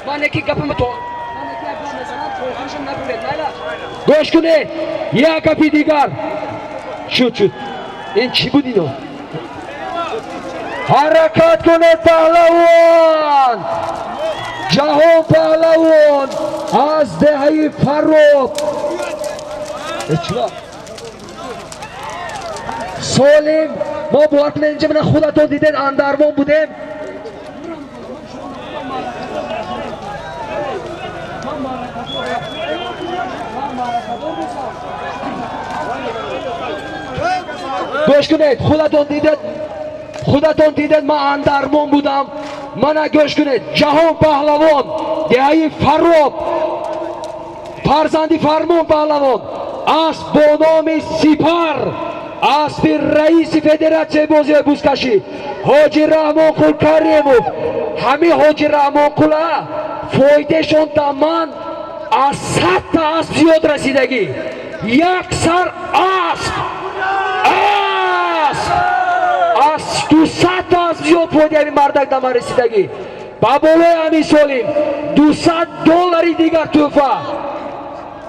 من یکی گپم تو گوش کنید یک گپی دیگر شد این چی بود اینو حرکت کنید پهلوان جهان پهلوان از دهه فرخ سالم ما باید اینجا من خودتون دیدن اندرمان بودیم گوش کنید خودتون دیدن ما اندرمان بودم من گوش کنید جهان پهلوان دهه فرخ فرزندی فرمان پهلوان است با نام سپر اسب رئیس فدراسیون بازی بزکشی حاجی رحمان قل کریموف همه حاجی رحمان قل فایدهشون تمام از 100 تا اسب زیاد رسیدگی یک سر اسب از 200 تا اسب زیاد فایده همین مردک تمام رسیدگی بابای همین سالیم $200 دیگر توفه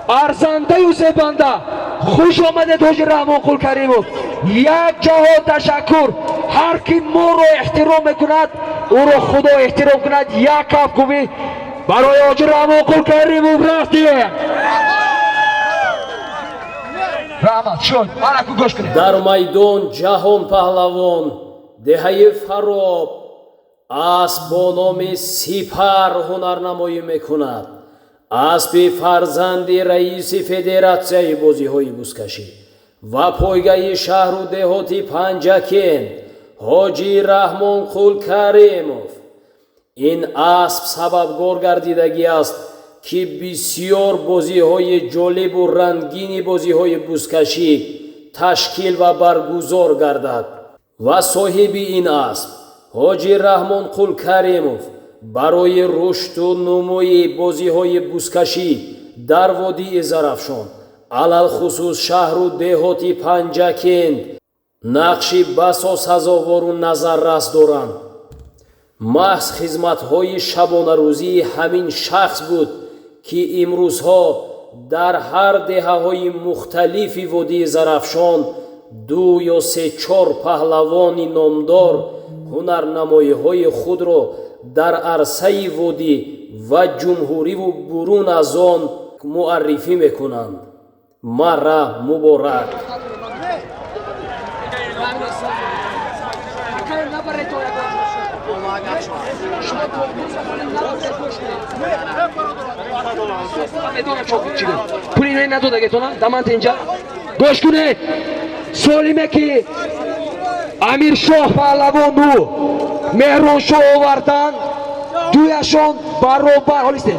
ارزنده یوسف بنده خوش آمدید حاجی رحمان قل کریموف یک جهان تشکر هر کی ما رو احترام میکند او رو خدا احترام کند یک کف کوبی برای حاجی رحمان قل کریموف رفتیم رحمت شد من گوش کنید در میدان جهان پهلوان دهه فرخ اسب با نام سپر هنرنمایی میکند اسب فرزندی رئیس فدراسیون بازی‌های بزکشی و پایگاه شهر و دهاتی پنجکین حاجی رحمان قل کریموف این اسب سببگار گردیدگی است که بسیار بازی‌های جالب و رنگین بازی‌های بزکشی تشکیل و برگزار گردد و صاحب این اسب حاجی رحمان قل کریموف برای رشد و نموی بازی‌های بزکشی در وادی زرافشان علل خصوص شهر و دهاتی پنجکین نقشی بسا سزاوار و نظررس دارند محض خدمت‌های شبانه روزی همین شخص بود که امروزها در هر دهه‌های مختلفی وادی زرافشان 2 یا 3-4 پهلوان نامدار هنرنمایی‌های خود را در عرصه وادی و جمهوری و برون از آن معرفی میکنند مرا مبارک پولی نداده گتونم دمانت اینجا گوش کنید سالیمه که امیر شاه پهلوان دو مهران شاه آوردن دویشان برابر حالیسته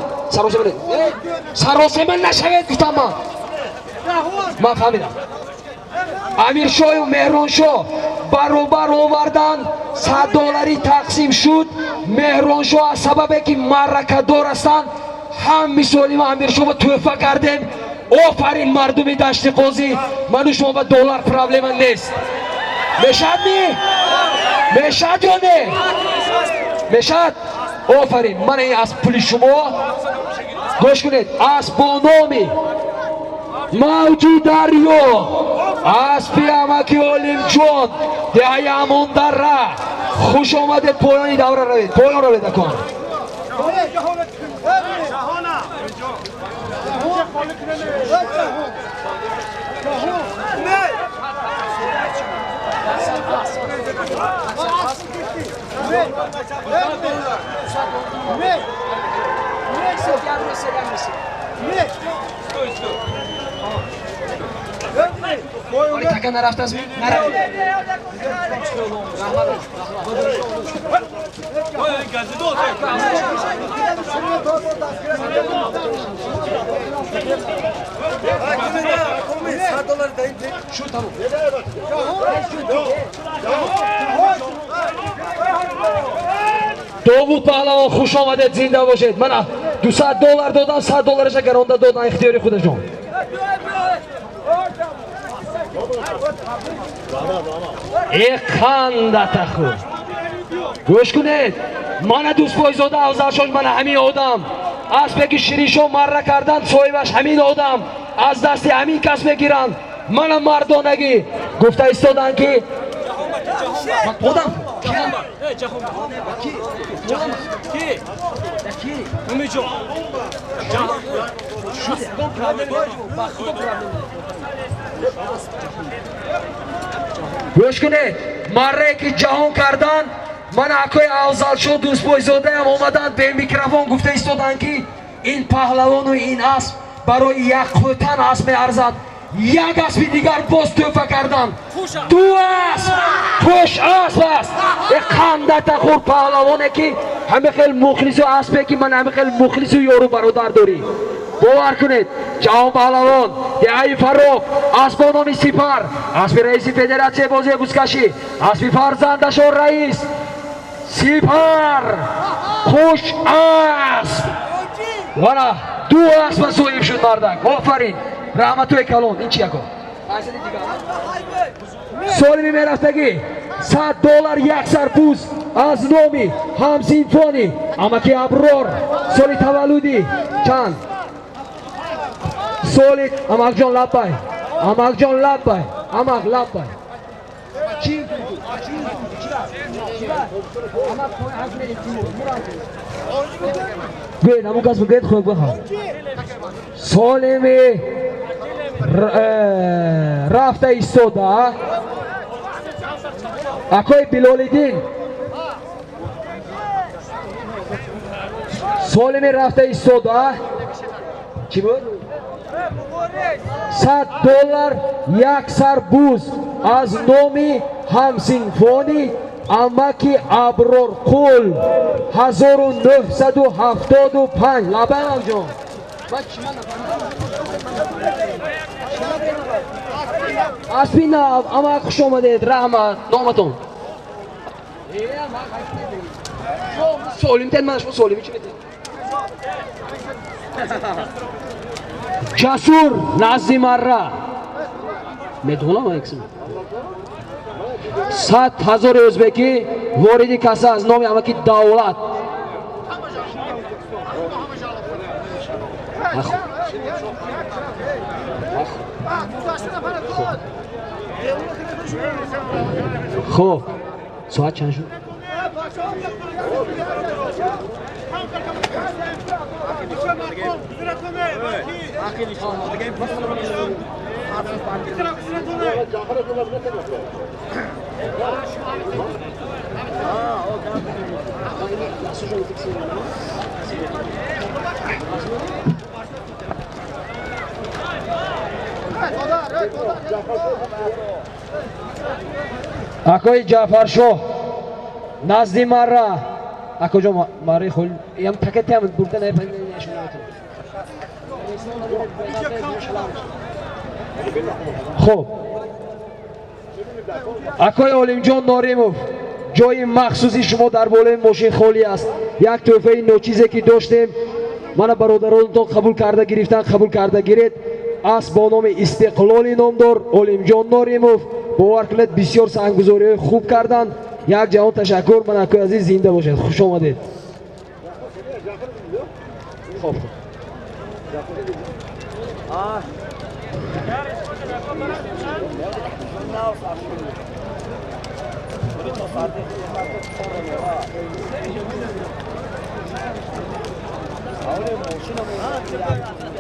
سراسمه نشوید گفتم من فهمیدم امیر شاه و مهران شاه برابر آوردن $100 تقسیم شد مهران شاه از سببه که معرکه دار هستند هم مثالی ما امیر شاه توفه کردیم آفرین مردمی دشت قاضی من شما با دلار پرابلم نیست میشد نی؟ میشد یا نه؟ میشد؟ آفرین من این از پولی شما گوش کنید از با نامی موجی دریا از پیامکی علیم جان دهی امون در ره خوش آمدید پایانی دوره روید پایان رو بده کن ولی تکه نرفته از می؟ نرفته شو تمام داوود پهلوان خوش آمدید زنده باشید من $200 دادم $100 گرانده دادن اختیاری خودشون qanday xo'p. Go'sh kuned. Mana Do'stboyzoda Afzalshoh mana همین odam. Asbeki Shirisho marra kardan so'yvash همین odam. Az dasti همین kas megiran. Mana mardonagi gufta istodan ki odam گوش کنید مره که جهان کردن من اکوی Afzalshoh Do'stboyzoda هم اومدن به میکروفون گفته ایستادن که این پهلوان و این اسب برای یک خوتن اسب میارزد یک اسب دیگر باز توفه کردن دو اسب خوش اسب است قنده تخور پهلوانه که همه خیلی مخلص و اسبه که من همه خیلی مخلص و یارو برادر داری باور کنید جهان پهلوان دهه فروغ اسبانان سپر اسب رئیس فدراسیون بازی بزکشی اسب فرزندشان رئیس سپر خوش اسب والا دو اسب صاحب شد مردک آفرین رحمتوی کلان این چیه کن سالی میرفتگی $100 یک سرپوز از نامی همسینفونی امکی ابرار سالی تولدی چند سالی امک جان لبای امک جان لبای امک لبای چی گوی نمو کس بگید خوب بخواه سالی می رفته ایستاده اکوی بلالیدین سالی می رفته ایستاده چی بود؟ $100 یک سربوز از نامی همسینفونی امکی ابرار قول 1975 لبنان جان اسبین اما خوش آمدید رحمت نامتون سالیم تن منش سالیمی چی بده جسور نزدی مره میدونم اکسیم 100,000 ازبکی واردی کسی از نام امکی دولت خب ساعت چند شد؟ اکوی جعفرشاه نزدی مره اکوجا مره خول یم تکتی هم برده نه خب اکوی علیم جان ناریموف جای مخصوصی شما در بالای ماشین خالی است یک تحفه نوچیزی که داشتیم من برادرانتون قبول کرده گرفتن قبول کرده گیرید از با نام استقلالی نامدار علیم جان ناریموف باور کنید بسیار سنگگذاری خوب کردن یک جهان تشکر من اکوی عزیز زنده باشید خوش آمدید خب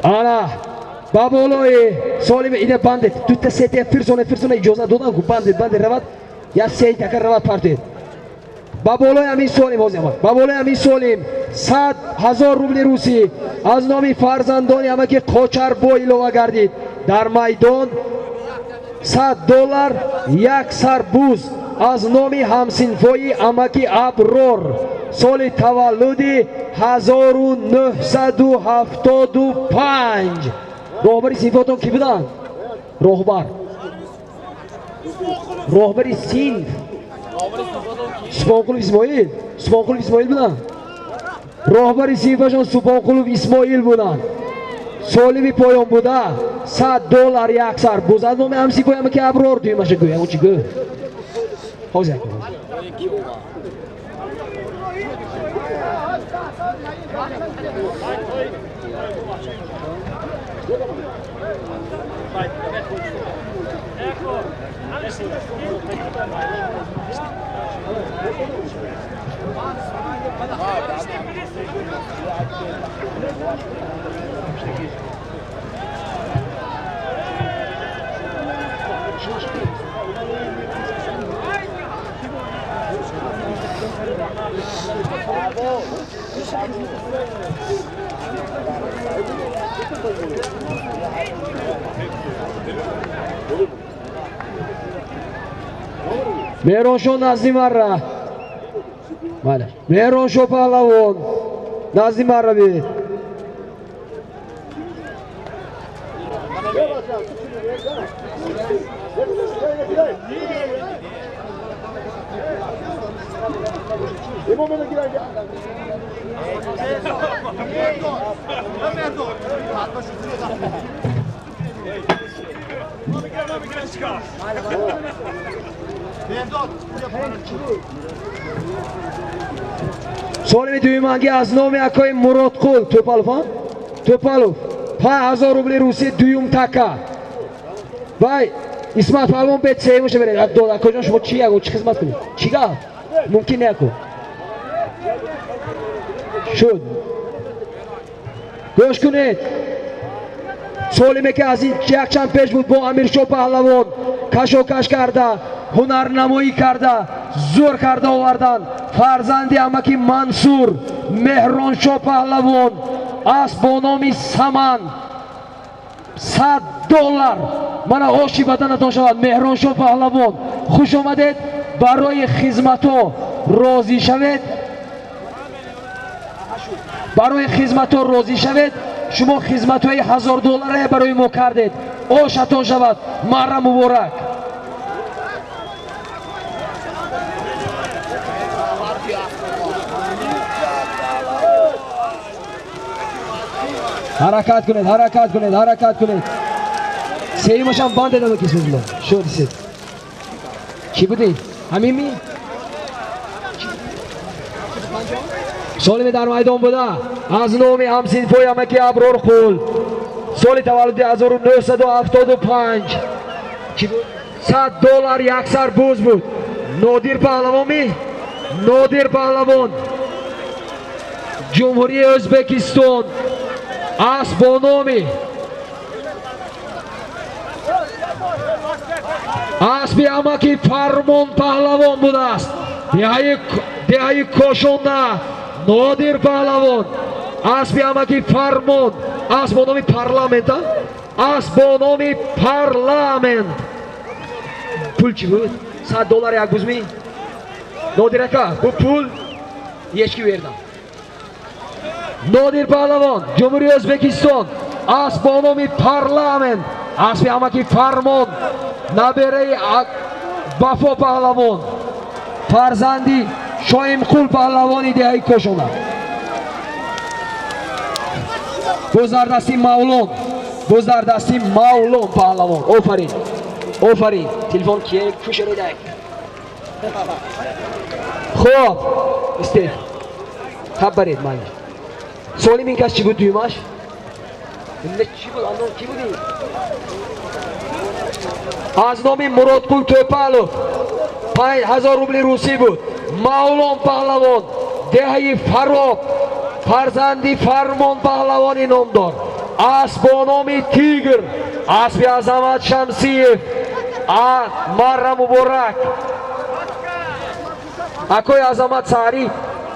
ana baboloy solim ine bandet tutte sete persone ijoza dodan ku bandet ravat ya sey takar ravat parti baboloy amin solim hozam baboloy amin solim 100,000 rubli rusi az nomi farzandoni amaki qochar bo ilova gardid dar maydon $100 یک سربوز از نام همسینفوی امکی ابرار سال تولدی 1975 راهبری سینفاتون کی بودن؟ راهبری سینف سپانقلوب اسماعیل بودن راهبری سینفشان سپانقلوب اسماعیل بودن سالی پایان بوده $100 яксар бузад номи амси пояма ки аброр дуймаша гӯя учи гӯ ҳозир меҳроншоҳ назди марра бале меҳроншоҳ паҳлавон назди марра бед солими дуюманги аз номи акои муродқул тӯпалов 5000 рубли русия дуюм така вай исмат паҳлвон бед сеюмша беред акоҷон шумо чи яго чи хизмат кунед чи гап мумкин не ако шуд гӯш кунед солиме ки аз ин якчанд пеш буд бо амиршоҳ паҳлавон кашокаш карда ҳунарнамоӣ карда зӯр карда овардан фарзанди амаки мансур меҳроншоҳ паҳлавон аст бо номи саман $100 мана оши баданатон шавад меҳроншоҳ паҳлавон хуш омадед барои хизматҳо розӣ шавед барои хизматҳо розӣ шавед шумо хизматҳои $1000 барои мо кардед ошатон шавад марра муборак ҳаракат кунед сеюмашам банд дадам кисмилла шудисед чӣ будӣ ҳамими солиме дар майдон буда аз номи ҳамсинфои амаки аброр қул соли таваллуди 1975 $100 яксар буз буд нодир паҳлавон ҷумҳурии ӯзбекистон аст бо номи аспи амаки фармон паҳлавон будааст деҳаи кошонда нодир паҳлавон аспи амаки фармон аст бо номи парламента аст бо номи парламент пул чӣ буд $100 як бузми нодир ака бу пул ешки вердам нодир паҳлавон ҷумҳурии ӯзбекистон аст бо номи парламент аспи амаки фармон набераи вафо паҳлавон фарзанди шоимқул паҳлавони деҳаи кошона гузардасти мавлон паҳлавон офарин телефон кие кушаредак хоб истед хаб баред майя солим ин кас чӣ буд дуюмаш чӣ буд анон кӣ будӣ аз номи муродқул тӯпалов 5000 рубли русӣ буд мавлон паҳлавон деҳаи фароб фарзанди фармон паҳлавони номдор аст бо номи тигр аспи азамат шамсиев марра муборак акои азамат саҳрӣ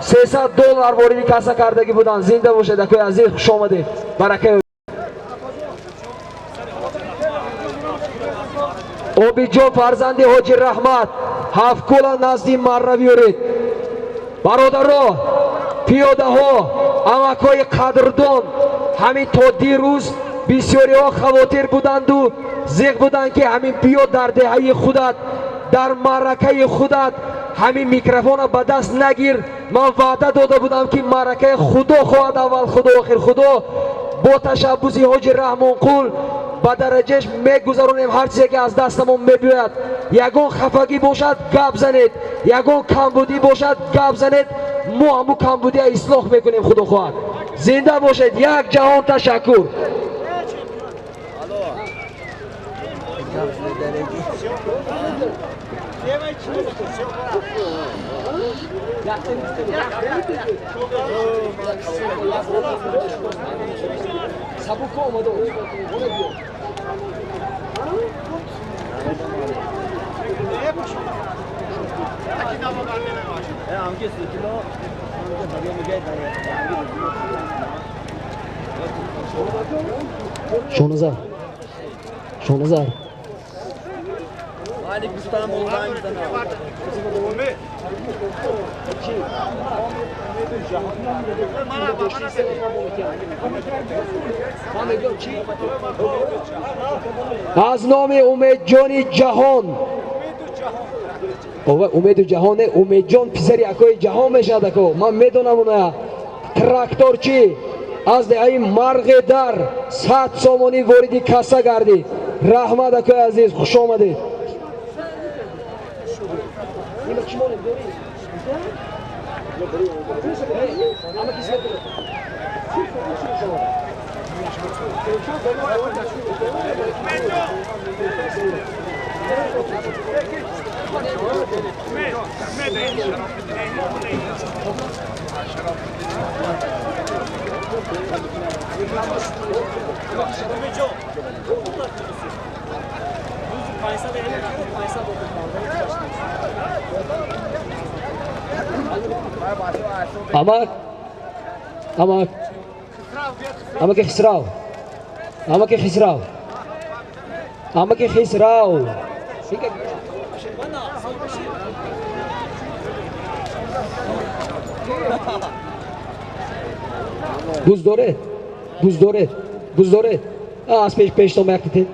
$300 вориди каса кардагӣ буданд зинда бошед акои азиз хуш омадед баракаи обиҷон фарзанди ҳоҷи раҳмат ҳафткула назди марра биёред бародаро пиёдаҳо амакҳои қадрдон ҳамин то дирӯз бисёриҳо хавотир буданду зиқ буданд ки ҳамин биё дар деҳаи худат дар маъракаи худат ҳамин микрофона ба даст нагир ман ваъда дода будам ки маъракаи худо хоҳад аввал худо охир худо бо ташаббуси ҳоҷи раҳмонқул ба дараҷааш мегузаронем. ҳар чизе ки аз дастамон мебиёяд, ягон хафагӣ бошад гап занед, ягон камбудӣ бошад гап занед, мо ҳаму камбудиа ислоҳ мекунем. худо хоҳад зинда бошед. як ҷаҳон ташаккур. Шоназар, Шоназар. Hadi Gustavo Moldaimizdan аз номи Умедҷони ҷаҳон. Умеду ҷаҳон не, Умедҷон писари акои ҷаҳон мешавад. ако ман медонам уна тракторчи аз деҳаи марғи дар 100 сомонӣ вориди касса гардид. раҳмат акои азиз, хуш омадед. Амаки хисрав. Буздоред. Аз пештом яктите.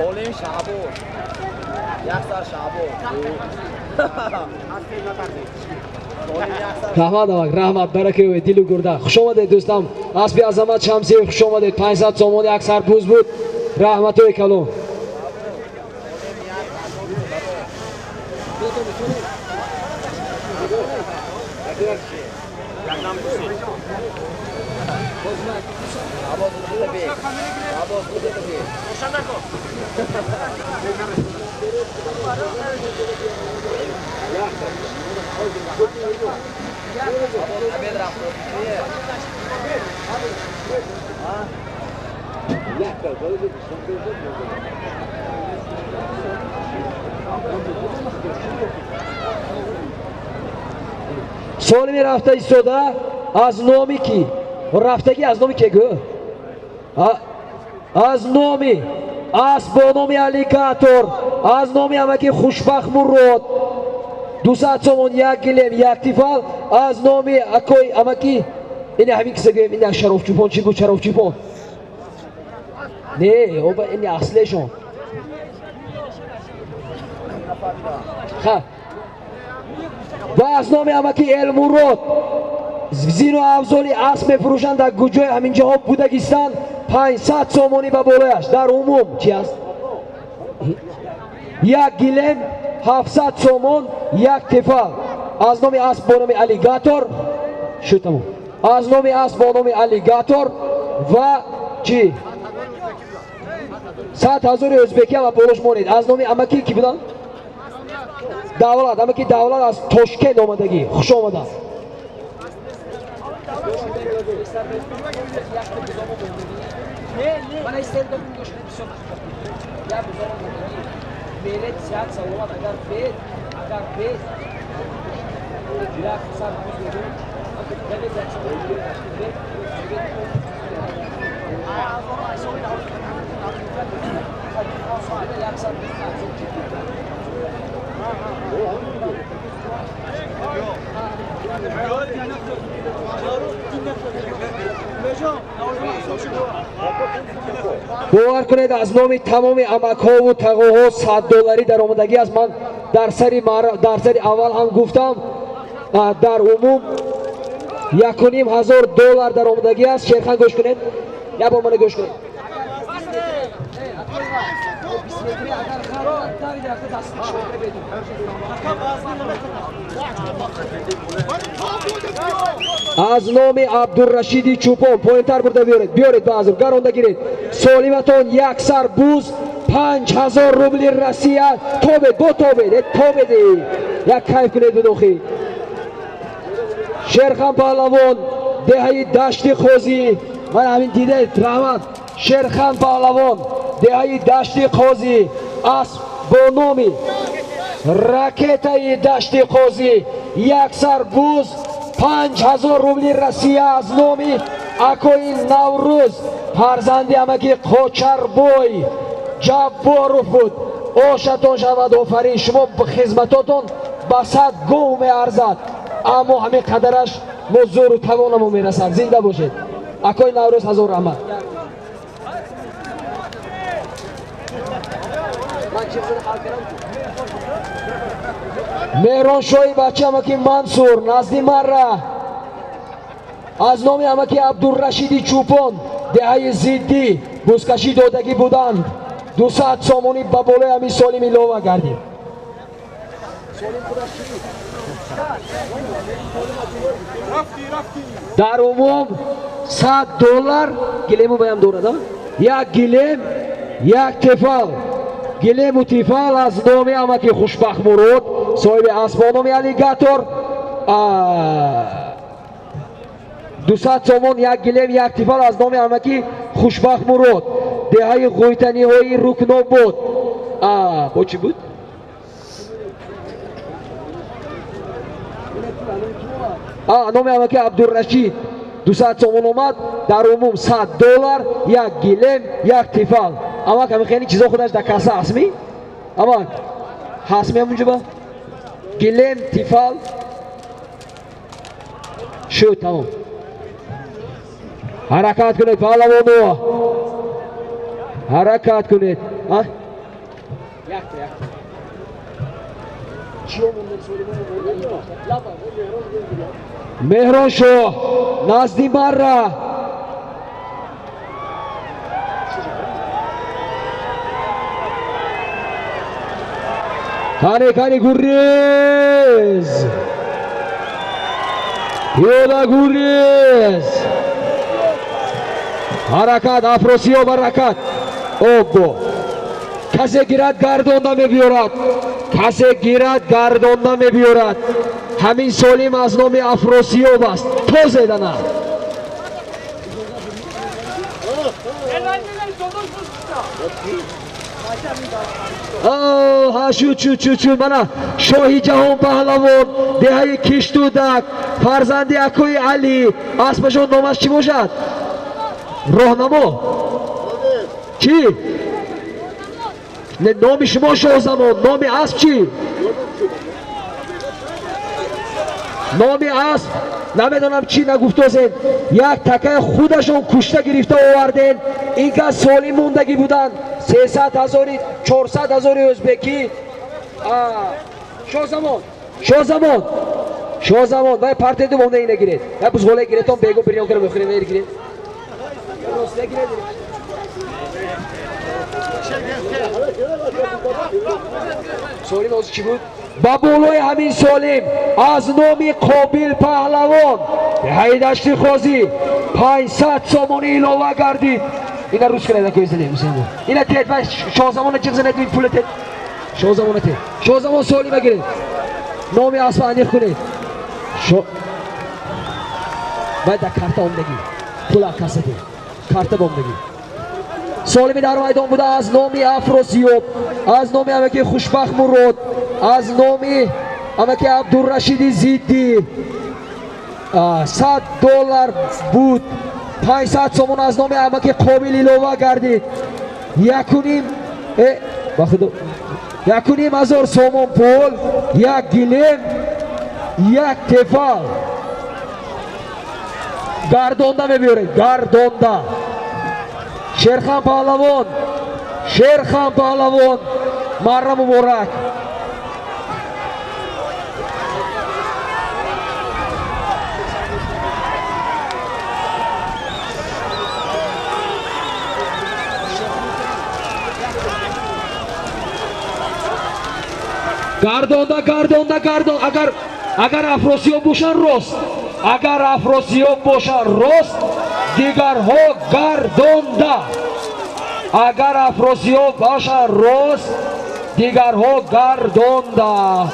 Olim Shabo. Yaxsar Shabo. Раҳмат, баракаи дилу гурда. Хуш омадед дӯстам. Аспи Азамат Шамсиев хуш омадед. 500 сомон як сарбуз буд. Раҳматои калон. солими рафта истода аз номи ки рафтагӣ аз номи ке гӯ аз номи аст бо номи аллигатор, аз номи амаки Хушбахт Мурод 200 сомон як гилем як тифал, аз номи акои амаки ин ҳамин киса гӯем. ин шарофчупон чи буд? Шарофчупон не оба ин аслешон. ха ва аз номи амаки Элмурод зину афзоли асп мефурӯшанд дар гуҷои ҳаминҷаҳо Будагистан 500 сомонӣ ба болояш. дар умум чи аст? як гилем 700 сомон як тефал. аз номи асп бо номи аллигатор шуд тамом. аз номи асп бо номи аллигатор ва чи 100,000 ӯзбекия ва болош монед. аз номи амаки ки будан давлат, амаки давлат аз Тошкент омадагӣ. хуш омада. باور کنید از نام تمام عمک‌ها و تقاها $100 درآمدگی است. من در سری اول هم گفتم در عموم $1,500 درآمدگی است. شیرخان گوش کنید، یا با من گوش کنید. از نام عبدالرشید چوپان پایین‌تر برده بیارید بازار گرانده گیرید. سالیمتان یک سر بوز $5,000 روسیه. توبه دو توبه یک کیف کنید بدوخی. شیرخان پهلوان دهه دشت خوزی. من همین دیده رحمت. شیرخان پهلوان دهه دشت خوزی است با نامی راکتای دشت خوزی. یک سر بوز $5,000 روسیه از نامی اکوی نوروز فرزندی امکی قوچر بوی جبارов بود. آشتان شود آفرین. شما خدمتاتون به 100 گو میارزد، اما همین قدرش مزور و توانمون میرسد. زنده باشید. اکوی نوروز هزار رحمت. مهران شوی بچه امکی منصور نزدی مرا از نام امکی عبدالرشید چوپان دهه زیدی بوزکشی دادگی بودند. 200 سامانی به بالای همین سالیم ایلوه گردیم. در عموم $100 گلیمو بایم دورد. یک گلیم یک تفال. گلیم و تفال از نام امکی خوشبخت مرود صاحب اسبانومی الیگاتور. 200 سامان یک گلیم یک تفال از نام امکی خوشبخت مرود دهه غویتنی های رکنو بود. با چی بود؟ نام امکی عبدالرشید 200 سامان اومد. در عموم $100 یک گلیم یک تفال. اما که خیلی چیزا خودش در کاسه هستمی؟ اما هستمی همونجا با؟ گلیم تفال شد. تمام. حرکت کنید پهلوانو، حرکت کنید. مهران شو نزدی مرا کانی گوریز یودا گوریز. حرکت افروسیو برکت. اوبو کسی گیرد گردان نمیبیارد، کسی گیرد گردان نمیبیارد. همین سالیم از نام افروسیو بست. تو زدنه شو منا شاهی جهان پهلوان دهه کشتودک فرزندی اکوی علی. اسمشون نامش چی باشد؟ راهنما چی؟ نام شما شاهزمان. نام اسب چی؟ نام اسب نمیدونم چی نگفتوزین. یک تکه خودشون کشته گرفته آوردین. این که سالی موندگی بودن. 300,000 400,000 ازبکی. شاهزمان وای پارتی دو مونده اینه گیرید. وای بزغوله گیرید تون بیگو بریان کرم بخوریم ویر گیرید. سالیم از چی بود؟ با بالای همین سالیم از نام قابل پهلوان دهه دشت خوزی 500 سامانی ایلوه گردید. اینا روز کنید اکوی زلیم اینا تید و شاهزمان چیز زنید این پول تید. شاهزمان سالیم بگیرید. نامی اسب انیخ کنید. باید در کارت آمدگی پول کسیتی کارت بامدگی. سالمی در میدان بوده از نامی افروسیوب، از نامی امکی خوشبخت مرود، از نامی امکی عبدالرشید زیدی. $100 بود. 500 سامان از نام امکی قابل ایلوه گردید. 1,500 سامان پول، یک گلیم یک تفال. گردونده میبیارید گردونده شیرخان پهلوان شیرخان پهلوان مره مبارک گردونده گردونده گردون اگر افراسیاب باشن راست اگر افراسیاب باشن راست دیگرها گردونده اگر افراسیاب باشن راست دیگرها گردونده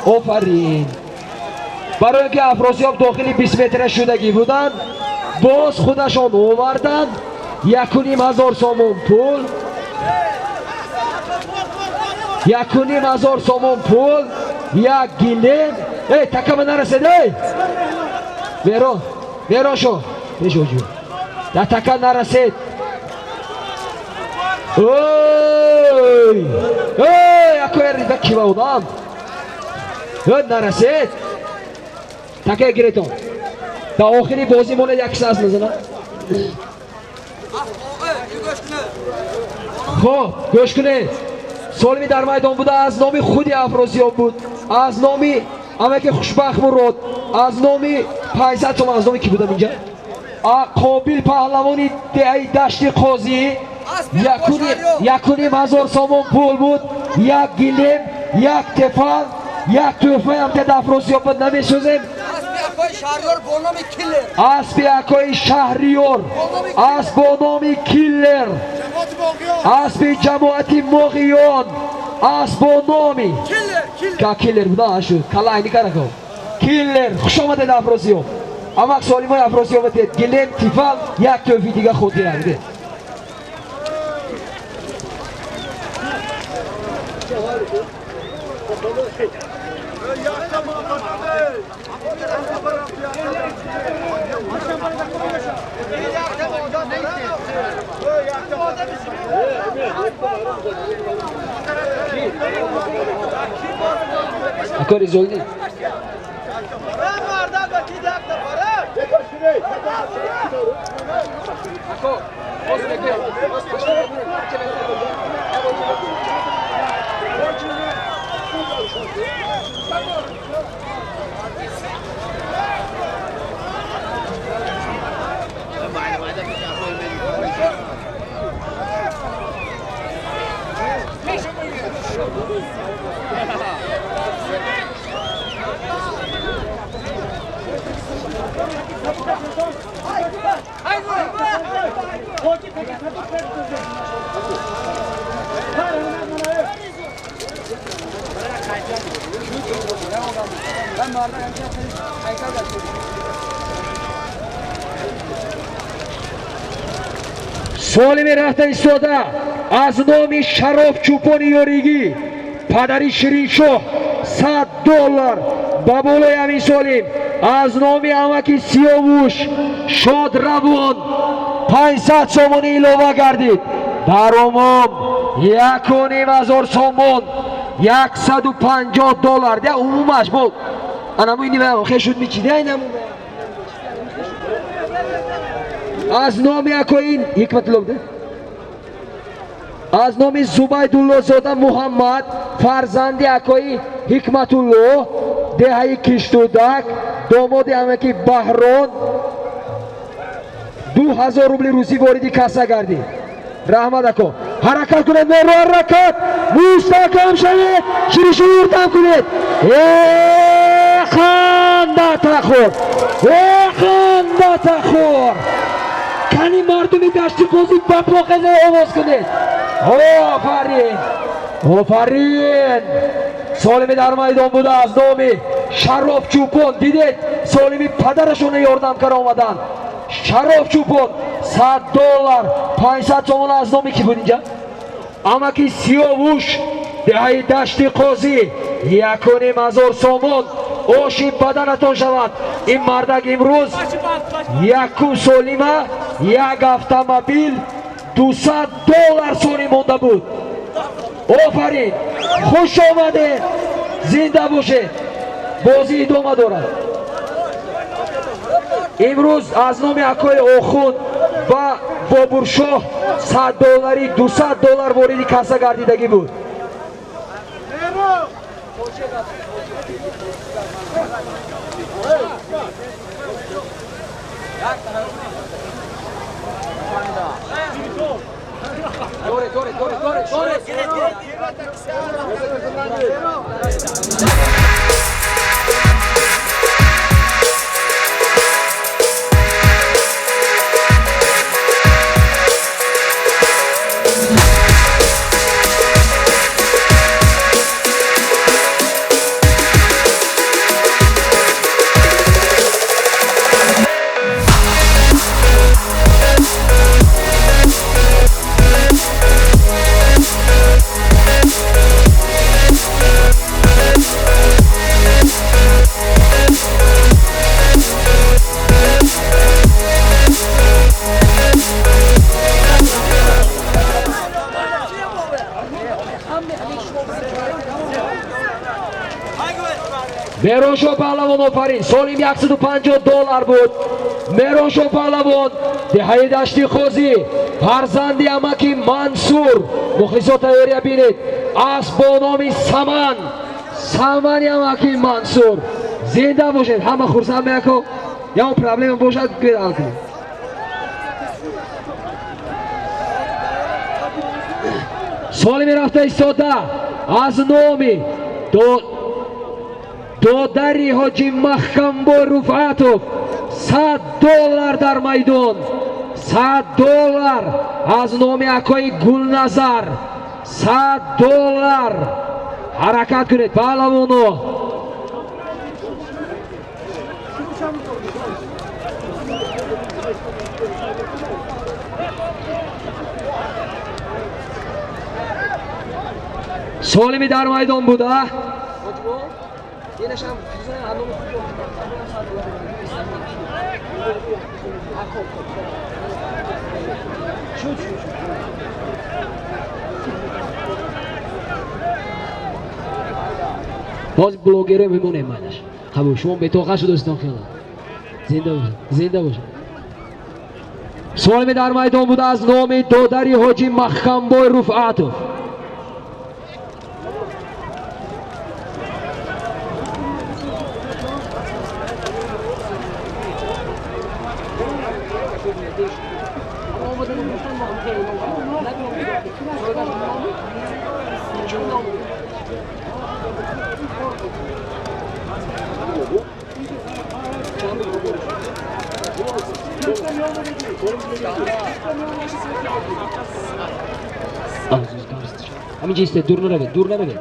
آفرین برای اینکه افراسیاب داخلی 20 متر شدگی بودن باز خودشان آوردن 1,500 سومون پول 1,500 سومون پول یک گلیم ای تکه من نرسیده میرون شو بشو جو در تکه نرسید اوی اکو ریده کی بودم نرسید تکه گیریتون در آخری بازی مونه یک ساز نزنه خب گوش کنید سالمی در میدان بوده از نامی خودی افراسیاب بود از نامی همه که خوشبخت مراد از نامی 500 تومن از نامی کی بودم اینجا قابل پهلوانی دشت قاضی 1,500 سومون پول بود یک گلیم یک تفل یک توفه هم که افراسیاب بود نمیسوزیم اسبی اکای شهریار اسب با نام کیلر اسبی جماعتی مغیان اسب با نامی کیلر بوده شد کلا اینی کرده کیلر خوش آمده در افراسیاب اما سالی مای افراسیاب دید گلیم تیفل یک توفی دیگه خودی رفته کاری زودی سالی می رفته ایستاده از نام شراب چوپانی یاریگی پدری شیرین شاه $100 بابولای همین سالیم از نام امکی سیاووش شاد روان 500 سومون ایلوه گردید در عموم 1,500 سومون $150 ده عمومش بود انمو اینی به خیلی شد میچیده اینمو از نام این حکمت الله بده از نام زبیدالله زاده محمد فرزند اکایی حکمت الله دهی کشتودک داماد امکی بهران 2,000 روبل روزی واردی کسا گردید رحمت اکو حرکت کنید مرو حرکت مستحکم شوید شروع کنید خنده تخور خنده تخور کنی مردمی دشتی قوزی با پاقزه آواز کنید آفرین آفرین سالمی در میدان بوده از نامی شراب چوپان دیدید سالمی پدرشون یاردم کر آمدن شراب چوپان $100 500 تومن از نامی کی بود اینجا امکی سیاووش دهی دشتی قاضی 1,500 سومون آشیب بدنتون شود این مردک امروز یک سالیمه یک اتومبیل $200 سالی مونده بود آفرین خوش آمده زنده باشه بازی ادامه دارد امروز از نام اکای آخوند و بابورشاه $100 $200 وارد کاسا گردیدگی بود. مهرانشاه پهلوان آفرین. سالیم $150 بود. مهرانشاه پهلوان دهه دشتی خوزی فرزندی امکی منصور. مخلصا تیاری بینید. اسب با نام سمن. سمن امکی منصور زنده باشد. همه خورسند میکو یا پرابلم باشد بیدال کنید. سالیم رفته ایستاده از نامی دودری حاجی محکمبوی رفعتوف $100 در میدان. $100 از نام اکای گلنظر. $100 حرکت کنید پهلوانو. سالمی در میدان بوده. باز بلوگره میمونه منش. خب شما به توقع شد دوستان خیلی زنده باشید. زنده باشید. سوال در میدان بوده از نام دودری حاجی محکمبوی رفعتوف. همینجا ایسته. دور نروید. دور نروید.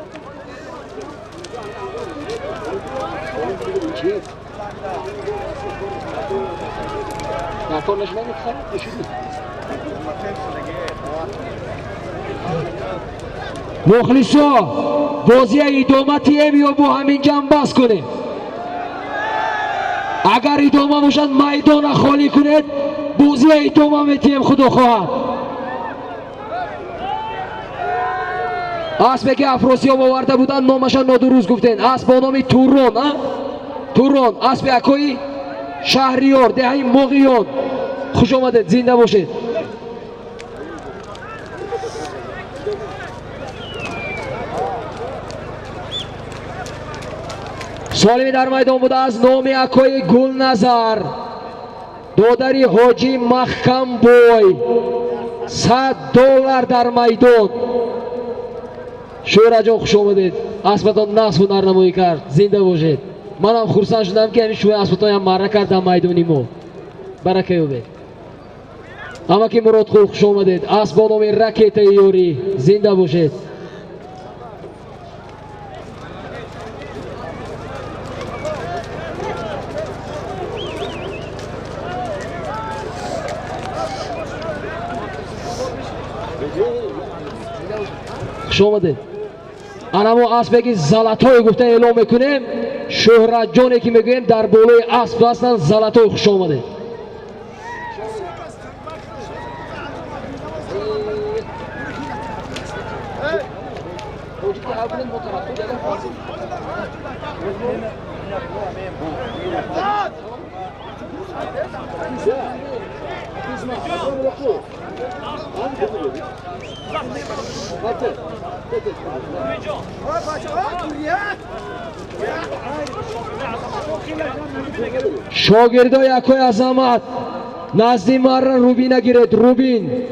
مخلصا بازی ادامه تیم یا با همین جمع بس کنه. اگر ادامه باشد میدان خالی کنید بازی ادامه تیم خدا خواهد. اسبی که افراسیاب آورده بودن نامشان نادرست گفتن. اسب با نام توران. توران اسب اکوی شهریار دهه مغیان. خوش آمدید. زنده باشید. سالمی در میدان بوده از نام اکوی گلنظر دودری حاجی محکمبوی $100 در میدان. شورا جان خوش آمدید. اسبتان نصب و نرنمایی کرد. زنده باشید. منم خرسند شدم که همین شوی اسبتان هم مره کرد در میدانی ما. برکه یابید. اما که مراد خوش آمدید. اسب با نام رکیت یوری. زنده باشید. خوش آمدید. انما اسبی زلطای گفته اعلام میکنیم. شهرت جانی که میگویم در بالای اسب هستن زلطای. خوش آمدید. شاگردای اکوی عظمت نزدی مرا روبینه گیرد. روبین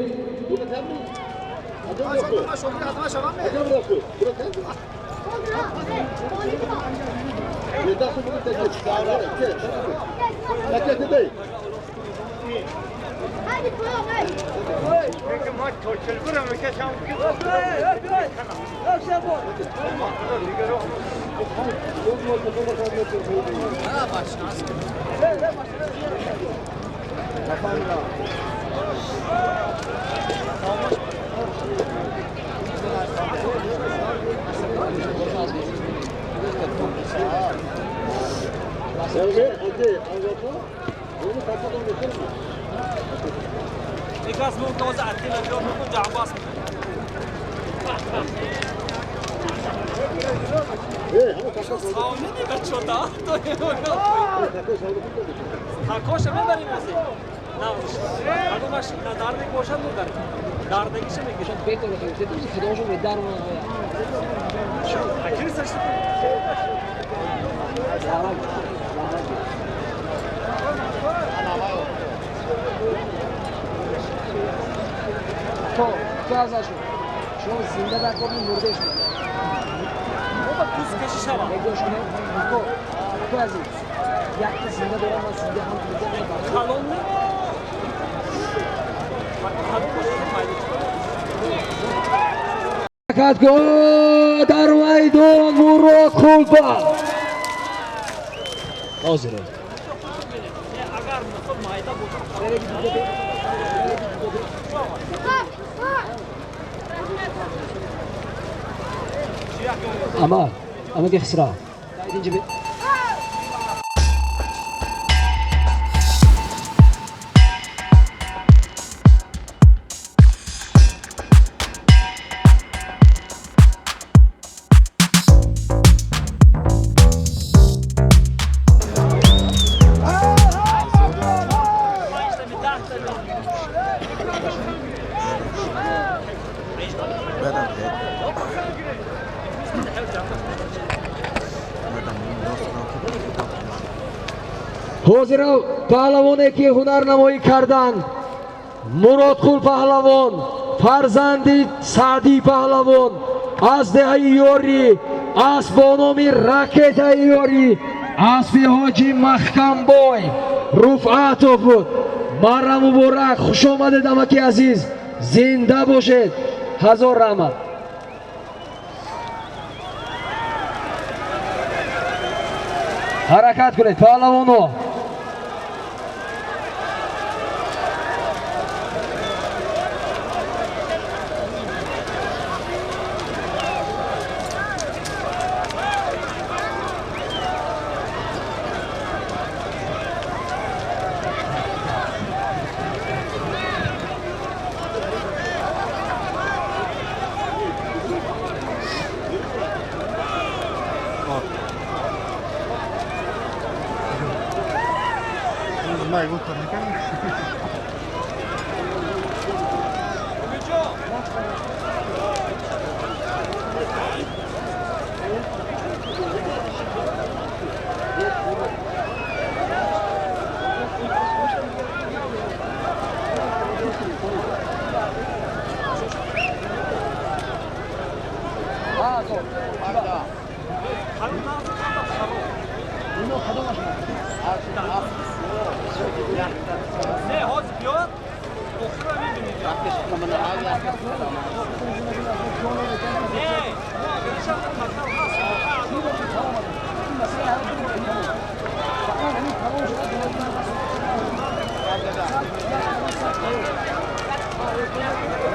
تو ازشون شما زنده بکنیم مرده شما بابا پوست کشی شما بگوشونه تو عزیز یک زنده دارم و زنده هم بزنه خلال حرکت کن در میدان مراد خوبا حاضره اما که خسرا اینجا بی حاضر پهلوانی که هنرنمایی کردند مرادخول پهلوان فرزندی سعدی پهلوان از دهه یاری اسب با نام راکت یاری اسب حاجی محکم بای رفعتوف مرا مبارک خوش آمدید امکی عزیز زنده باشید هزار رحمت حرکت کنید پهلوانو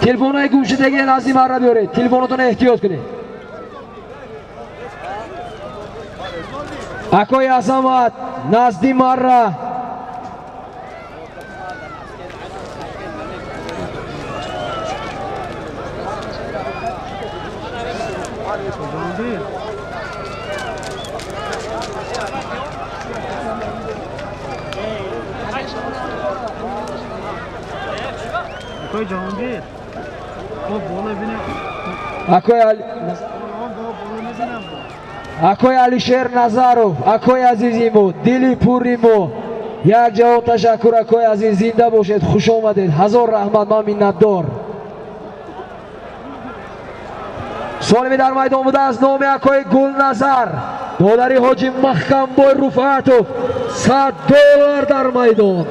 تلفن‌های گوشیدگی نزدی مرا بیارید تلفنتون احتیاط کنید اکوی عظمت نزدی مرا Akoy Jahongir. O bola bine. Акой Алишер Назаров, акой азизимо, дили пуримо. Як ҷавоб ташаккур акой азиз, зинда бошед, хуш омадед. Ҳазор раҳмат, ман миннатдор. солими дар майдон будааст номи акой Гулназар. додари ҳоҷи Маҳкамбой Руфаатов $100 дар майдон.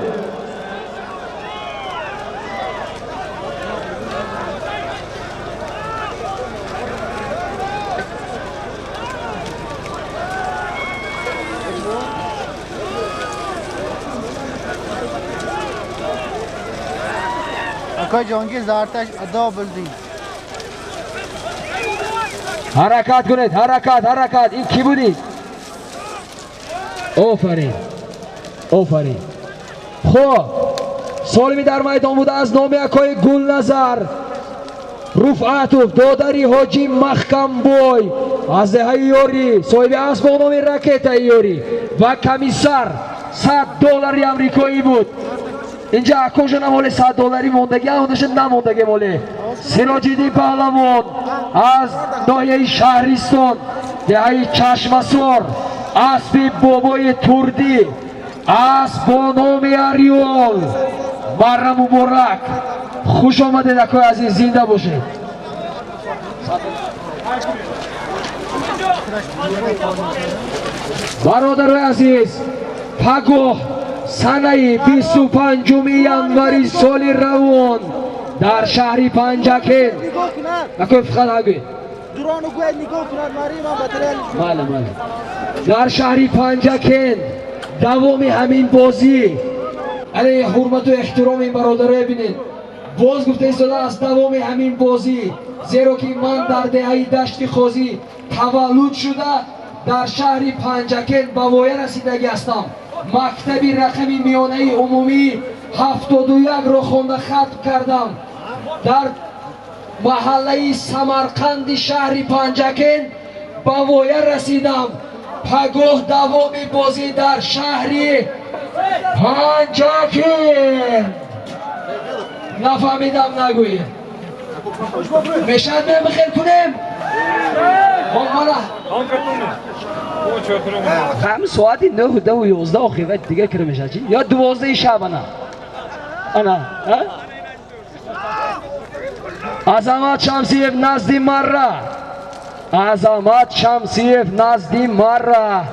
Akoy Jahongir Zartash ado bilding. ҳаракат кунед, ҳаракат. ин кӣ будид? офарин. хуб, солими дар майдон будааст номи акои Гулназар Руфаатов, додари ҳоҷи Маҳкамбой аз деҳаи ёрӣ, соҳиби асбо номи Ракетаи ёрӣ ва комиссар $100 амрикоӣ буд. инҷа акожана моле $100 мондаги, амодаша намондаги моле. Сироҷиддин Паҳлавон аз ноҳияи Шаҳристон, деҳаи Чашмасор, асби бобои Турдӣ, асб бо номи Ариол. Марра муборак. хуш омадед акои азиз, зинда бошед. бародарои азиз, пагоҳ санаи 25 январи соли равон дар шаҳри Панҷакен. Акои фиқат ҳагӯ. Мале. дар шаҳри Панҷакен давоми ҳамин бозӣ. алейҳи ҳурмату эҳтироми бародарои бинед. боз гуфта истодааст давоми ҳамин бозӣ. зеро ки ман дар деҳаи дашти Қозӣ таваллуд шуда дар шаҳри Панҷакен ба воя расидаги ҳастам. мактаби рақами миёнаи умумии 71-ро хонда хатм кардам. дар маҳаллаи Самарқанди шаҳри Панҷакен ба воя расидам. пагоҳ давоми бозӣ дар шаҳри Панҷакен. нафаҳмидам, нагӯем. мешавад мем бихел кунем? қайми соати 9, 10, 11 оқиват дига кира мешад чи? ё 12 шаб ана Азамат Шамсиев назди Марра. Азамат Шамсиев назди Марра.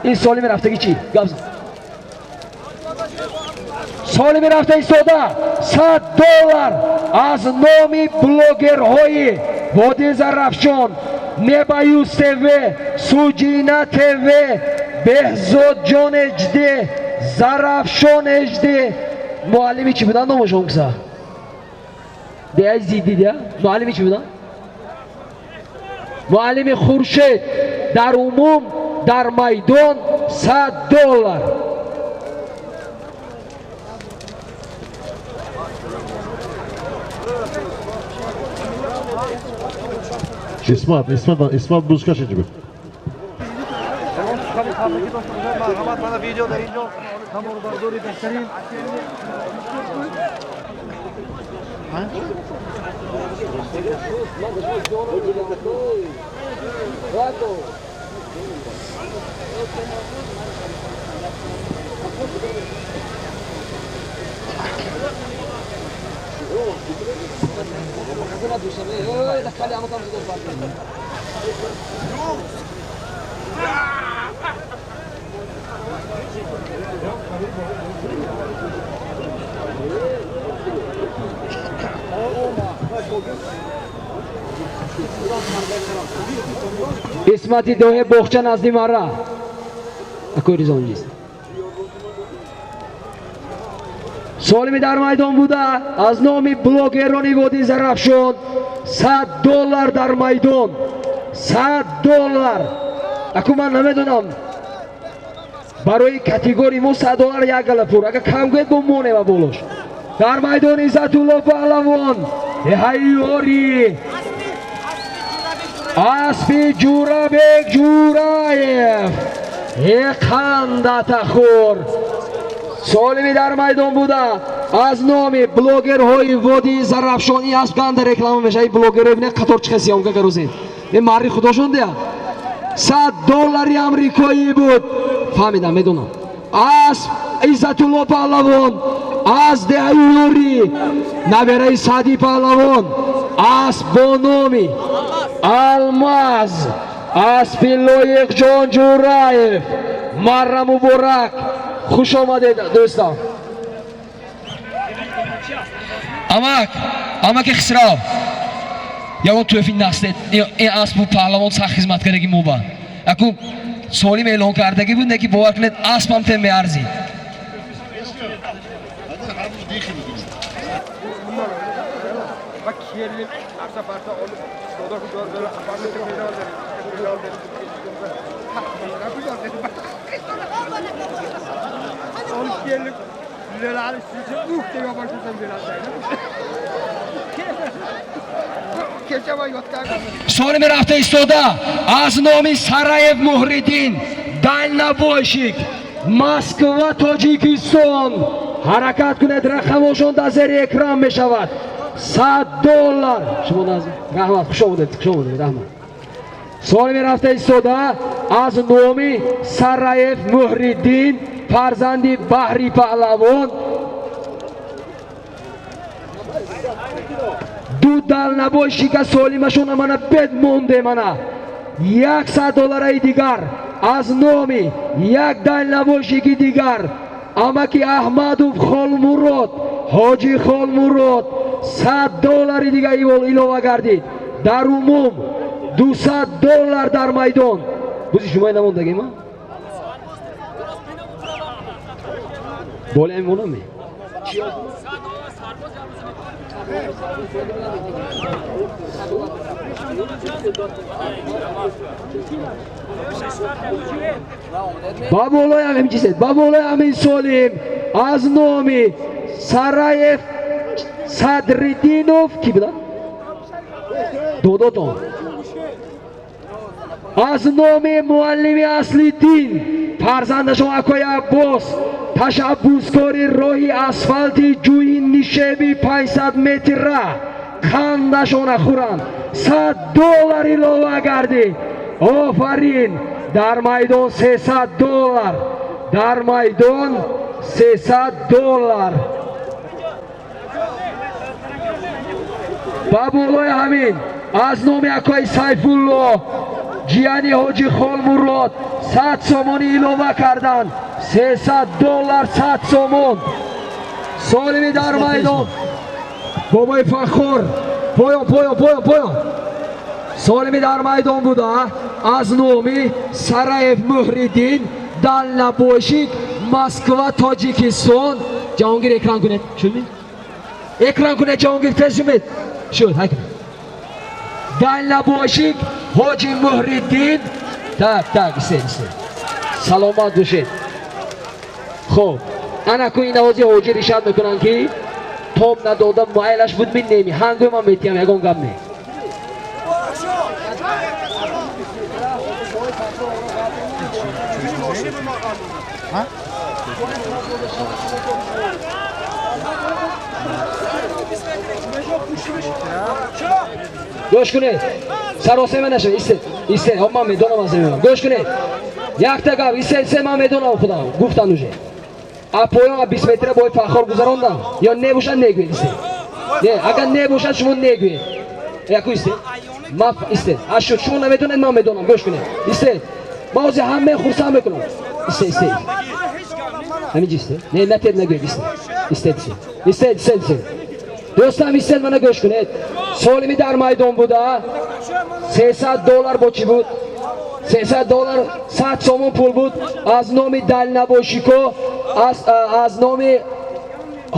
ин соли мерафтаги чи? гап зан. соли мерафта истода $100 аз номи блогерҳои Води Зарафшон, Небаюз ТВ, Суҷина ТВ, Беҳзодҷон HD, Зарафшон HD. муаллими чи будан номашон киса? деяи зиддид я? муаллими чи будан? муаллими Хуршед дар умум дар майдон $100. İsmat Buzka şimdi. Marhamat, bana video da ince olsun. Tam orada doğru göstereyim. Исмати доҳе боғча назди Марра. акои ризонҷист. солими дар майдон буда аз номи блогерони Води Зарафшон $100 дар майдон. $100. аку ман намедонам барои категории мо $100 як гала пур. агар кам гӯед бо монева болош. дар майдон Иззатулло Паҳлавон, деҳаи ёрӣ, асби Ҷурабек Ҷураев, қандатахӯр. солими дар майдон буда аз номи блогерҳои водии Зарафшонӣ аст ганда реклама мешавад. Блогерҳо бинед қатор чӣ сиёмка карозен. Ин марри худошон дия. $100 амрикоӣ буд. Фаҳмидам, медонам. Аз Иззатулло Паҳлавон, аз деҳаи Юрӣ, набераи Саъди Паҳлавон, аз бо номи Алмаз, аспи Лоиқҷон Ҷураев, марра муборак. Хуш омадед дӯстон. амаки Хисрав, ягон тӯҳфи нақстед. ин аспу Паҳлавон сахт хизматкараги мо ба. Аку солим эълон кардаги буд, неки бовар кунед аспам тем меарзид. Солим рафта истода аз номи Сараев Муҳриддин, дальнобойщик, Москва, Тоҷикистон. ҳаракат кунед, рақамошон дар зери экран мешавад. $100. шумо раҳмат, хуш омадед, раҳмат. солими рафта истода аз номи Сараев Муҳриддин, фарзанди Баҳри Паҳлавон, ду далнабойщика солимашона мана бед монде мана. $100 дигар аз номи як далнабойщики дигар, амаки Аҳмадов Холмурод, ҳоҷи Холмурод, $100 дига илова гардид. дар умум $200 дар майдон. бузи шумои намондагима болем монаме баболои ҳамин солим аз номи Сараев Садриддинов ки буда додотон, аз номи муаллими Аслиддин, фарзандашон Акои Аббос, ташаббускори роҳи асфалти ҷӯи нишеби 500 метра қандашона хӯранд. $100 илова гардид. офарин. дар майдон $300. дар майдон $300. ба болои ҳамин аз номи Акои Сайфулло, ҷияни ҳоҷи Холмурод 100 сомонӣ илова карданд. $300, 100 сомон. солими дар майдон бобои Фахор, поён. солими дар майдон буда аз номи Сараев Муҳриддин, далнабойщик, Москва, Тоҷикистон. ҷаҳонгир экран кунед. экран кунед ҷаҳонгир, тезумед. шуд ҳайкун. далнабойщик ҳоҷи Муҳриддин. так истед. саломат бошед. хуб, анаку ин ҳозир ҳоҷи ришад мекунанд ки том надода майлаш буд минеми ҳангома метиҳам ягон гап не. гӯш кунед, саросема нашавед. истед ман медонам аз мемонам. гӯш кунед, якта гап истед, ман медонам худам гуфтан уже. а поён 20 метра бои Фахор гузарондам. ё небошад негӯед. истед, не, агар небошад шумо негӯед. яку истед, ман истед, ашуд шумо намедонед, ман медонам. гӯш кунед, истед, ман ҳозир ҳамаи хурсанд мекунам. истед ҳамин ҷи не натед нагӯед. истед дӯстам, истед мана гӯш кунед. солими дар майдон буда $300 бо чӣ буд? $300, 100 сомон пул буд. аз номи далнабойшико, аз номи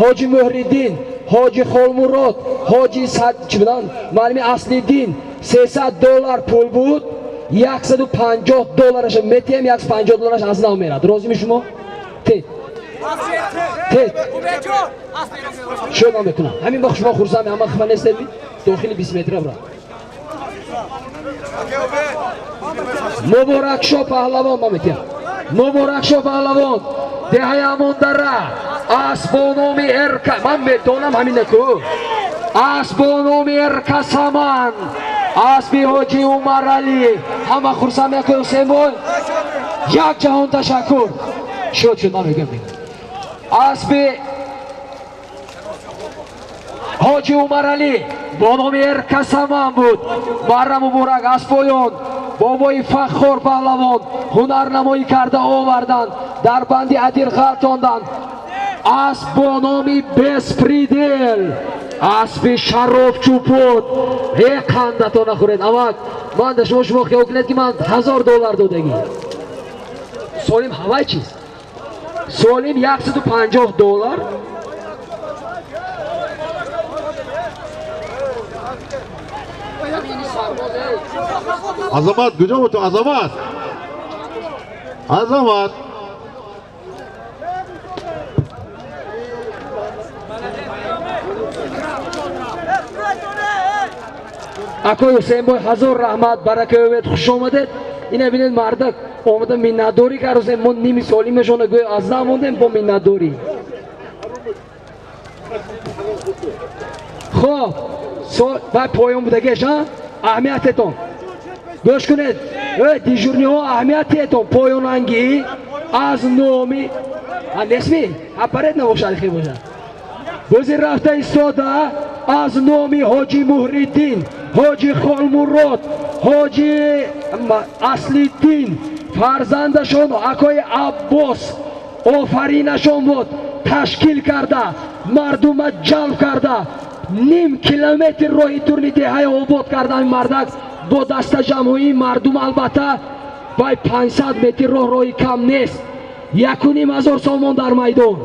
ҳоҷи Муҳриддин, ҳоҷи Холмурод, ҳоҷи чӣ буданд муаллими Аслиддин $300 пул буд. $150 метиҳем. $150 аз нав мерад. розими шумо? тед шуд ман мекунам. ҳамин ба шумо хурсам. ҳама хифа нестед дохили 20 метра бра. муборакшо Паҳлавон ман метиҳам. муборакшо Паҳлавон, деҳаи Амондара, اسبانومی ارکا من میدونم همینه کو اسبانومی ارکا سامان اسبی حاجی عمر علی همه خورسم یک حسین بول یک جهان تشکر شد من میگم اسبی حاجی عمر علی بانومی ارکا سامان بود برم مبارک اسبایان بابای فخر پهلوان هنرنمایی کرده آوردن در بندی ادیر غلطاندن اسب با نامی بسپریدل اسب شراب چوپود یک خندتو نخورید اما من در شما خیال کنید که من $1000 دادگی سالیم همه چیز سالیم $150 Azamat کجا بود تو عظمت اکوی حسین بای هزار رحمت برکه اوید خوش آمدید اینه بینید مردک آمده منتداری کرد حسین من نیمی سالیمشونه گوی از نموندیم با منتداری خب باید پایان بودگیش ها اهمیتتون گوش کنید دیجورنی ها اهمیتتون پایان انگی از نامی نسمی اپرید نباشد خیلی باشد وزیر رفته ایستاده از نامی حاجی مهری‌الدین حاجی خالمراد حاجی اصلی دین فرزندشون اکای عباس آفرینشون بود تشکیل کرده مردم جلب کرده نیم کیلومتر راهی دورنی دهه آباد کرده این مردک با دست جمعی مردم البته بای 500 متر راهی کم نیست 1,500 سامان در میدان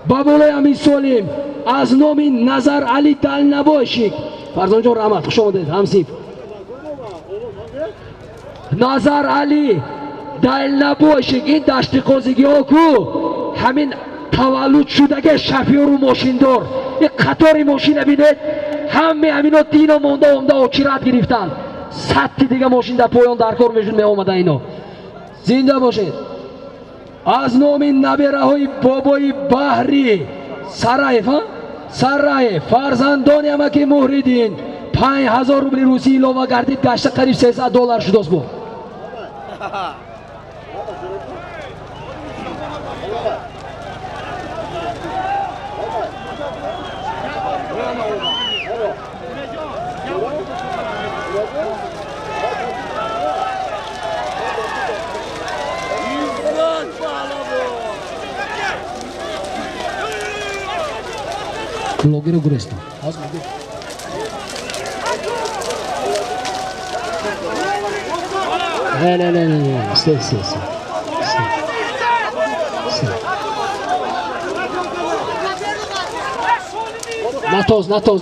با بالای همین سالیم از نام نظر علی دل نباشید فرزان جان رحمت خوش آمدید همسیب نظر علی دل نباشید این دشت قازگی ها کو همین تولد شده شفیع رو ماشین دار این قطار ماشین بینید همه همینا دینا مونده آکیرت گرفتن سطح دیگه ماشین در پایان در کار میشون می آمده اینا زنده باشید از نام نبیره های بابای بحری سرای فرزندانی همه که مهریدین 5,000 روبل روسی علاوه گردید گشته قریب $300 شده است بود Logiru Gurestan. Ne. Stay.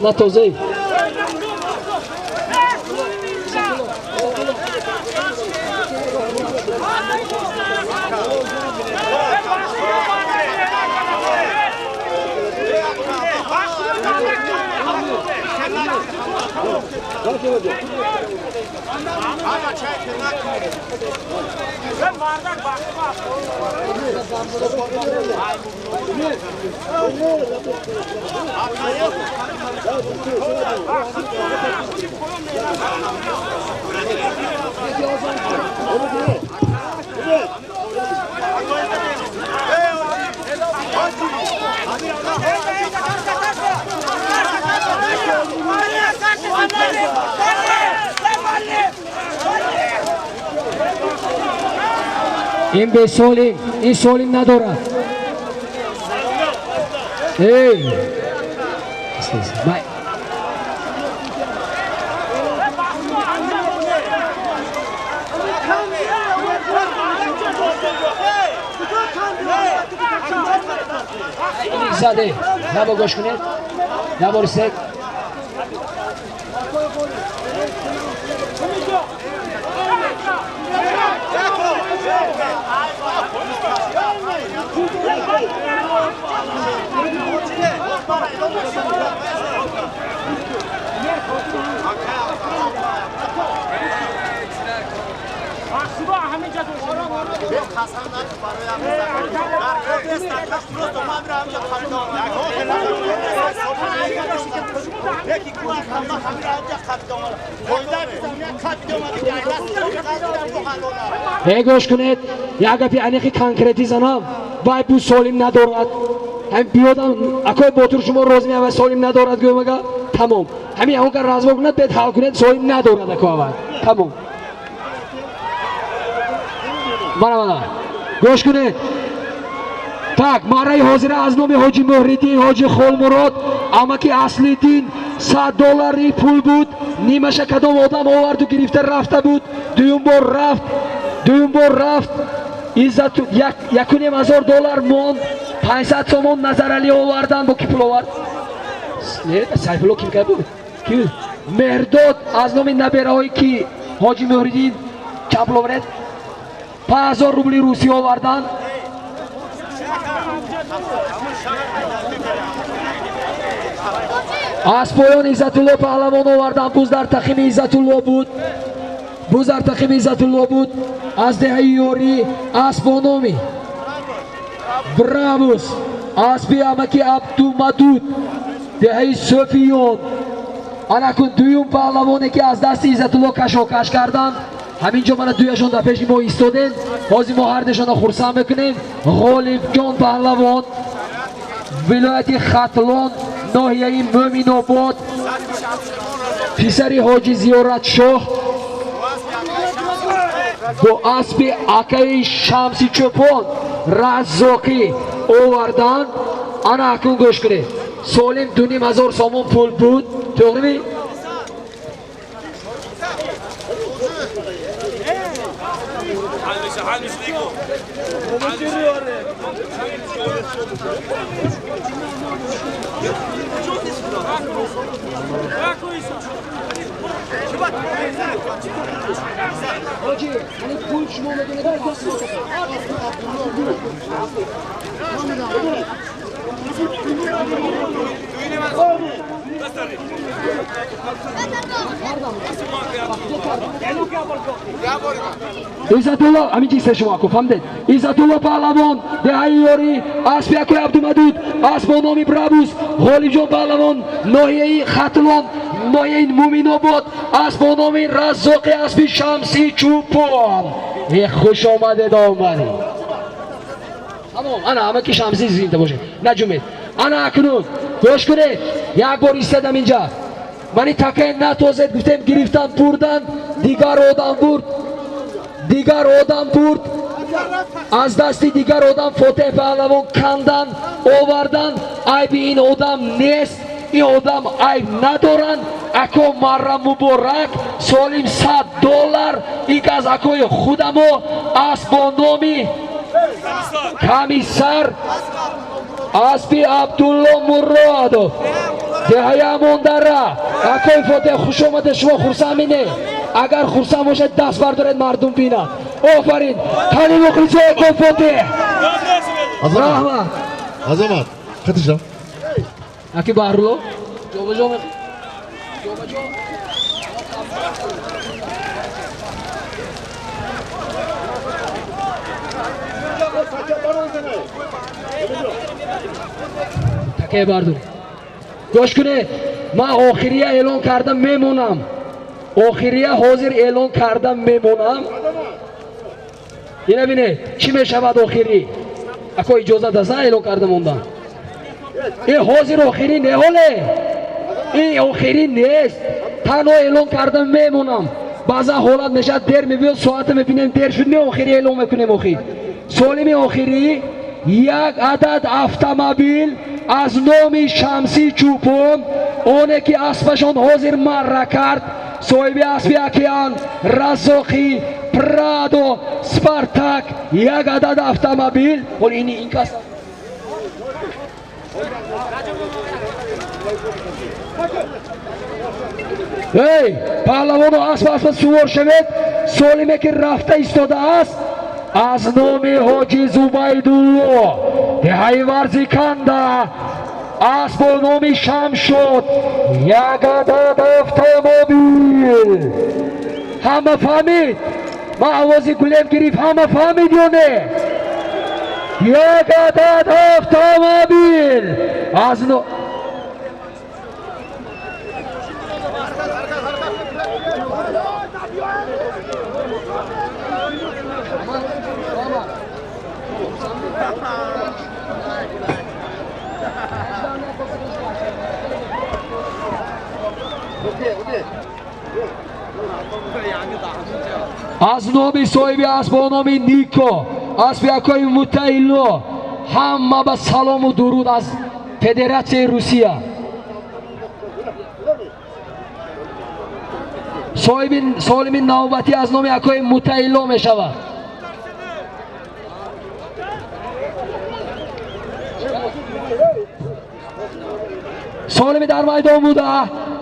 Natoz, ey. این به این سالیم ندارد ای زده نبا گوش کنید نبا رسید گوش کنید یک گپی انیخی کانکریتی زنم وای بو سالم ندارد هم بیادم اکای باتور شما روز میاد سالم ندارد گویم اگه تمام همین اون که راز بکنید بهت حال کنید سالم ندارد اکای تمام بنا گوش کنید так марай ҳозира аз номи ҳоҷи муҳриддин ҳоҷи холмурод ама ки асли дин $100 пул буд нимаша кадом одам оварду гирифта рафта буд дуюм бор рафт иззату $1,500 монд 500 сомон назарали овардан бо ки пул овард сайфулло ким кай буд ки меҳрдод аз номи набераҳое ки ҳоҷи муҳриддин чанд пул оваред 5000 рубли русӣ овардан аз поён иззатулло паҳлавон овардан буз дар тахими иззатулло буд аз деҳаи ёрӣ асбономи бравус аспи амаки абдумадуд деҳаи софиён анакун дуюм паҳлавоне ки аз дасти иззатулло кашокаш карданд ҳаминҷо мана дуяшон дар пеши мо истодем ҳозир мо ҳардешона хурсанд мекунем ғолибҷон паҳлавон вилояти хатлон ноҳияи мӯминобод писари ҳоҷи зиёратшоҳ бо аспи акаи шамси чӯпон раззоқӣ оварданд ана акун гӯш кунед солим 2500 сомон пул буд тоғрими иззатулло ҳамин чиз шумо ку фаҳмдед иззатулло паҳлавон деҳаи ёрӣ аспи акои абдумадуд асбо номи брабус ғолибҷон паҳлавон ноҳияи хатлон ноҳияи мӯминобод асбо номи раззоқи аспи шамси чӯпон хуш омадед омадед тамом ана ҳама ки шамси зинда бошед наҷумед ана акнун гӯш кунед як бор истадам инҷа мани такаи натозед гуфтем гирифтан бурдан дигар одам бурд аз дасти дигар одам фотеҳ паҳлавон кандан овардан айби ин одам нест ин одам айб надоранд ако марра муборак солим $100 ик аз акои худамо аст бо номи комиссар аспи абдулло муродов деҳаи амондара акои фотеҳ хуш омадед шумо хурсанд мине агар хурсанд бошед даст бардоред мардум бинад офарин тани мухлисои ко фотеҳ раҳмат Azamat. Qatışam. аки баҳрулло ҷобаҷо такая бардум гӯш кунед ман охирия эълон карда мемонам охирия ҳозир эълон карда мемонам ина бинед чӣ мешавад охирӣ ако иҷозат аст эълон карда мондан ин ҳозир охирӣ неҳоле ин охирӣ нест танҳо эълон карда мемонам баъзан ҳолат мешавад дер мебиёд соата мебинем дер шуд ме охирӣ эълон мекунем охир солими охирӣ як адад автомобил аз номи шамси чӯпон оне ки аспашон ҳозир марра кард соҳиби аспи океан раззоқӣ прадо спартак як адад автомобил оли ин кас эй паҳлавоно аспа сувор шавед солиме ки рафта истодааст аз номи ҳоҷи зубайдулло деҳаи варзиканда аст бо номи шамшод як адад автомобил ҳама фаҳмид ما آوازی گلیم گریف همه فهمید یا نه؟ یک عدد автомобиль از نو از نومی صاحبی اسب نامی نیکو اسب یکای متعیلو همه با سلام و درود از فدراسیون روسیه صاحب نوبتی از نام یکای متعیلو می شود سالمی در میدان بوده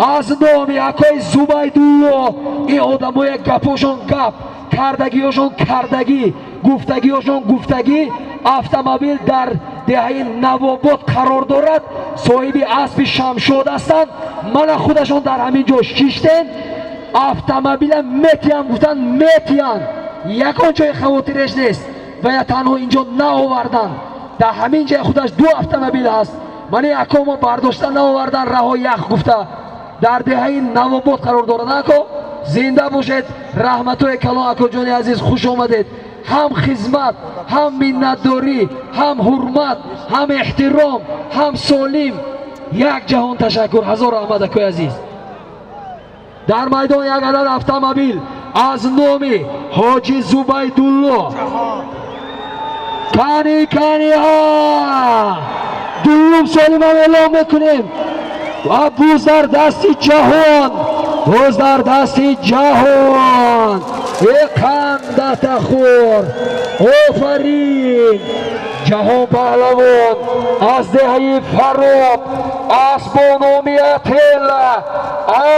از نام یکای زبیدالله این آدمای گپاشون گپ کردگیشون کردگی گفتگیشون گفتگی автомобиль در دهه نواباد قرار دارد صاحب اسب شمشاد هستند من خودشون در همین جا شیشتن автомобиль متیان گفتن متیان یکان جای خواطرش نیست و یا تنها اینجا نآوردن در همین جای خودش دو автомобиль هست من یکم برداشتن نآوردن رها یک گفته در دهه نواباد قرار دارد اکو زنده باشید رحمتوی کلام اکو جان عزیز خوش آمدید هم خدمت هم منتداری هم حرمت هم احترام هم سالم یک جهان تشکر هزار رحمت اکو عزیز در میدان یک عدد автомобиль از نام حاجی زبیدالله کانی ها دوم سالم هم اعلام میکنیم و بوز در دستی جهان بوز در دستی جهان اقامدت خور آفرین جهان پهلوان از دهه فراب اسب نامی اتیلا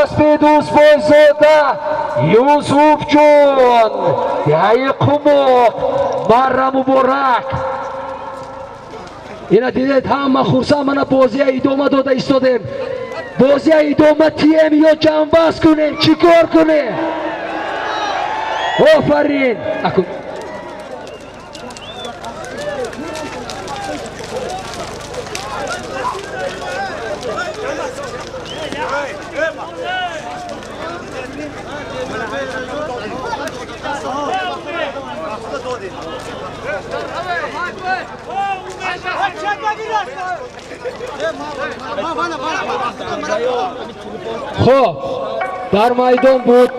اسب دوست بایزاده یوسف جان دهه قماق مره مبارک اینا دیدید همه خورسا من بازی ادامه داده ایستادیم بازی ادامه تیم یا جمع بس کنیم چی کار کنیم آفرین خب در میدان بود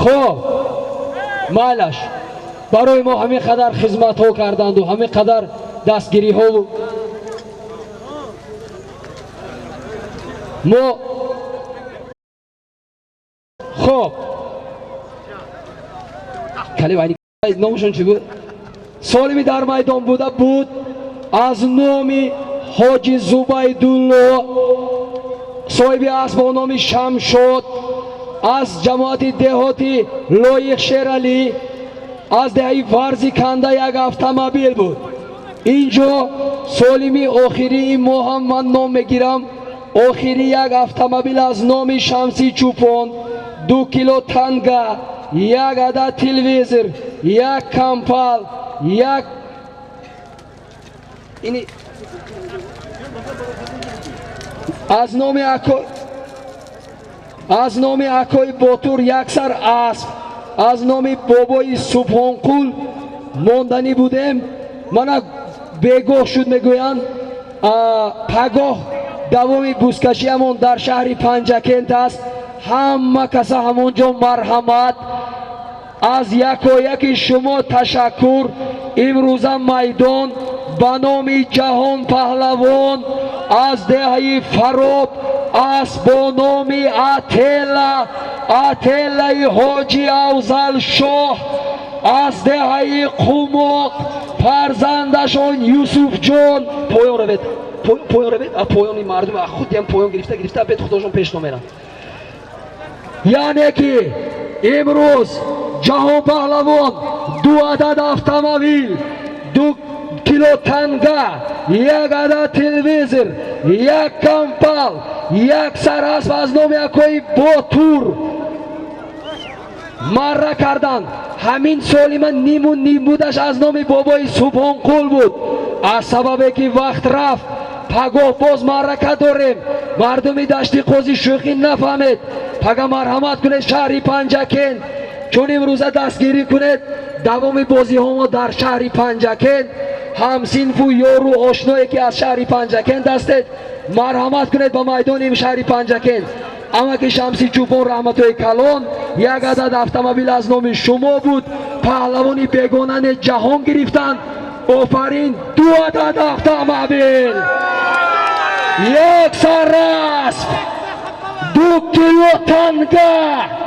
خب مالش برای ما همین قدر خدمت ها کردند و همین قدر دستگیری ها و ما خب کلی نامشون چی بود سالمی در میدان بوده بود از نام حاجی زبیدالله صاحب اسب و نام شمشاد از جماعت دهاتی لایق شیرالی از دهی فرزی کنده یک автомобиль بود اینجا سالمی آخری این ماه هم من نام میگیرم آخری یک автомобиль از نام شمسی چوپان 2 کیلو تنگه یک عدد تلویزر یک کمپل یک اینی از نام اکای باتور یک سر اسب از نام بابای سبحانقول ماندنی بودیم. من بگاه شد میگویند پگاه دوامی بوزکشی همون در شهر پنجکند است. همه کس همونجا مرحمت. از یکی شما تشکر. امروز میدان به نام جهان پهلوان از دهه فراب است با نام اتیلا حاجی افضل شاه از دهه قماق فرزندشان یوسف جان پایان رو بید پایانی مردم خودی هم پایان گرفته بید خودشون پیش نمیرن. یعنی که امروز جهان پهلوان 2 عدد اتومبیل 2 کیلو تنگه 1 عدد تلویزر 1 کمپل 1 سر اسب از نام یکای باتور مره کردند. همین سالی من نیم بودش از نام بابای سبحانقول بود. از سببی که وقت رفت پگاه باز مرکه داریم. مردمی دشتی قاضی شوخی نفهمید. پگاه مرحمت کنید شهری پنجکند چون امروزه دستگیری کنید دوام بازی ها ما در شهری پنجکند هم صنف و یارو آشنایی که از شهری پنجکند هستید مرحمت کنید به میدان این شهری پنجکند. اما که شمسی چوپان رحمتای کلان 1 عدد اتومبیل از نام شما بود. پهلوانی بیگانه جهان گرفتند. آفرین 2 عدد اتومبیل 1 سر اسب 2 کیلو تنگه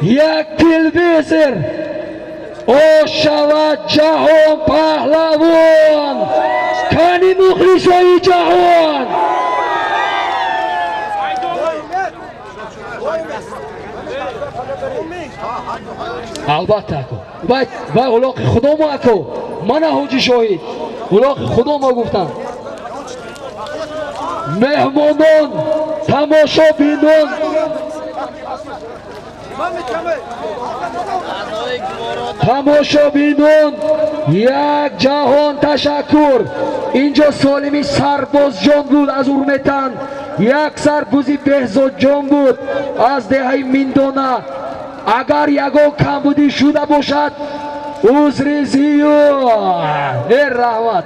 1 تلویزر او شود جهان پهلوان کنی مخلصای جهان. البته اکو باید اولاق خدا ما اکو من حاجی شاهید اولاق خدا ما گفتن مهمانان تماشا بینان تماشا بینان یک جهان تشکر. اینجا سالمی سرباز جان بود از اورمتن 1 سربازی بهزاد جان بود از دهه میندانه. اگر یگان کمبودی شده باشد عذر زیاد. ای رحمت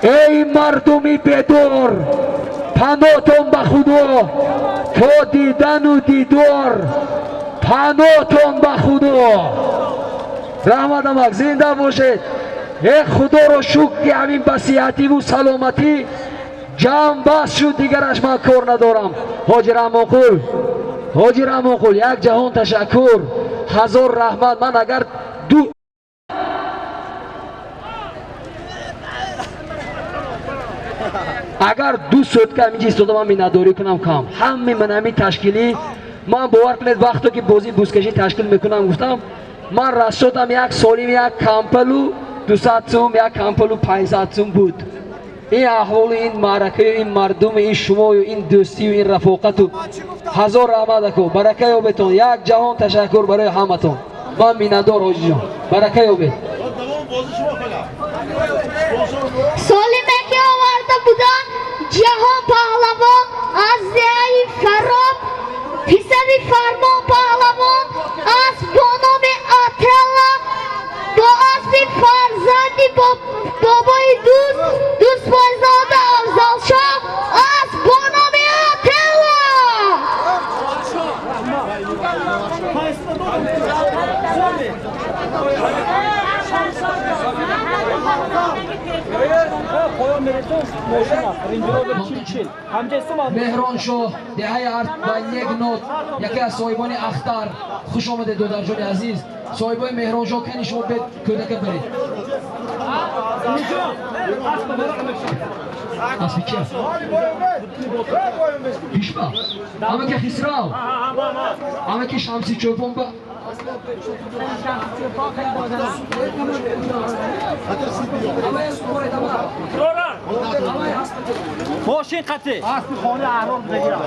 ای مردمی بدار پناهتان به خدا تا دیدن و دیدار پناهتان به خدا. رحمت امک زنده باشید. ای خدا را شکر که همین بصیحتی و سلامتی جمع بس شد دیگرش من کار ندارم. حاجی رحمانقول 1 جهان تشکر 1000 رحمت. من اگر 2 سوتکه همینجا ایستاده من مینداری کنم کم همین من همین تشکیلی من باور کنید وقتی که بازی بوزکشی تشکیل میکنم گفتم من رسوتم 1 سالیم 1 کمپلو 200 سوم 1 کمپلو 500 سوم بود. این احوال این معرکه این مردم این شما و این دوستی و این رفاقت و 1000 رحمت اکو برکه یابتون. 1 جهان تشکر برای همتون. من میندار حاجی جان برکه یابت. سالمه که آورده بودن جهان پهلوان از دهه فراب پسر فرمان پهلوان از با نام اتیلا با اسب فرزندی بابای دوست پایزاده افضل شاه از با نام اتیلا. مهران شاه دهه 81 نوت یکی از صاحبان اختر خوش آمده دودرجان عزیز. صاحبای مهران شاه کنی شما بید کودکه برید. اسبی چه؟ پیش با همه که خسراو همه که شمسی چوپان با ماشین قطعه اسب خانه احرام بگیرم.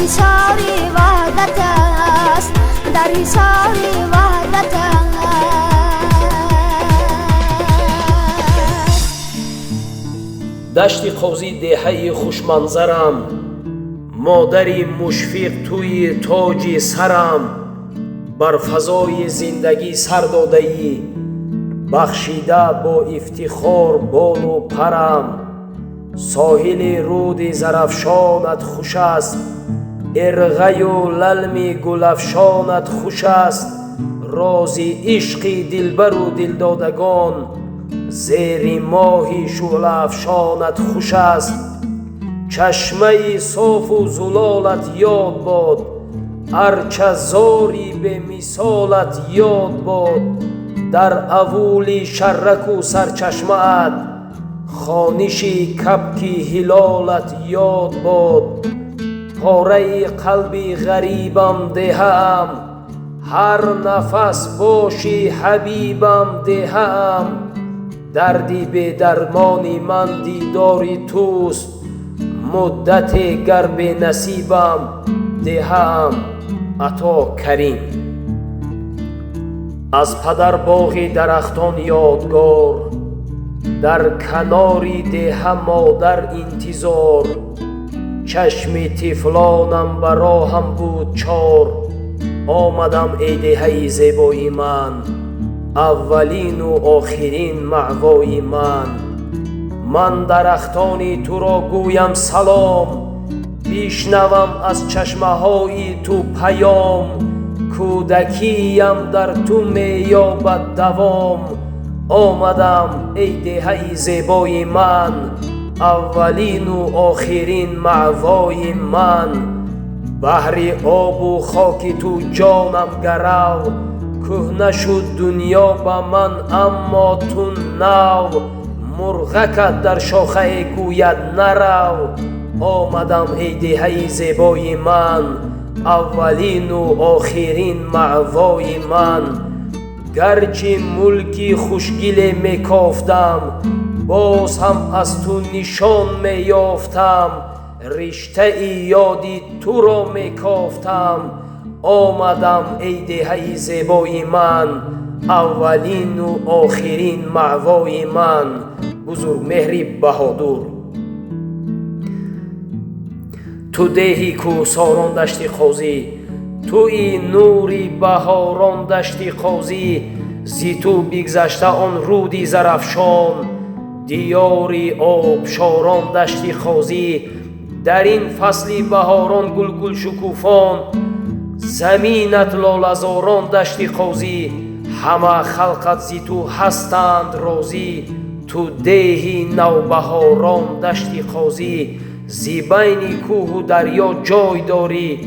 حصار وحدت است در حصار وحدت دشت قوزی دهه خوشمنظرم، مادری مشفق توی تاج سرم، بر فضای زندگی سر داده‌ای، بخشیده با افتخار بال و پرم. ساحل رود زرافشانت خوش است، ارغی و للم گلفشانت خوش است. راز عشق دلبر و دلدادگان، زیر ماه شعله افشانت خوش است. چشمه صاف و زلالت یاد باد، هرچه زاری به مثالت یاد باد. در اول شرک و سرچشمه‌ات، خانشی کبک هلالت یاد باد. پاره قلبی غریبم دهام، هر نفس باشی حبیبم دهام. دردی به درمانی من دیداری توست، مدت گر به نصیبم دهام. عطا کریم. از پدر باغ درختان یادگار، در کناری ده مادر انتظار. چشم طفلانم براهم بود چار، آمدم ای دهه زیبای من، اولین و آخرین معوای من. من درختان تو را گویم سلام، بشنوم از چشمه های تو پیام. کودکیم در تو میابد دوام، آمدم ای دهه زیبای من، اولین و آخرین معوای من. بحر آب و خاک تو جانم گرو، کهنه شد دنیا به من اما تو نو. مرغکت در شاخه گوید نرو، آمدم ای دهه زیبای من، اولین و آخرین معوای من. گرچه ملکی خوشگل می کافتم، باز هم از تو نشان می یافتم. رشته یادی تو را می کافتم، آمدم ای دهه زیبای من، اولین و آخرین معوای من. بزرگ مهری بهادور. تو دهی کوساران دشتی قوزی، توی نوری بهاران دشتی قوزی. زی تو بگذشته آن رودی زرافشان، دیاری آبشاران دشتی قوزی. در این فصل بهاران گل شکوفان، زمینت لاله‌زاران دشتی قوزی. همه خلقت زی تو هستند راضی، تو دهی نوبهاران دشتی قوزی. زی بین کوه و دریا جای داری،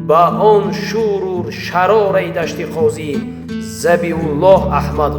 با آن شور و شرار ای دشتی قوزی. ذبیح الله احمد.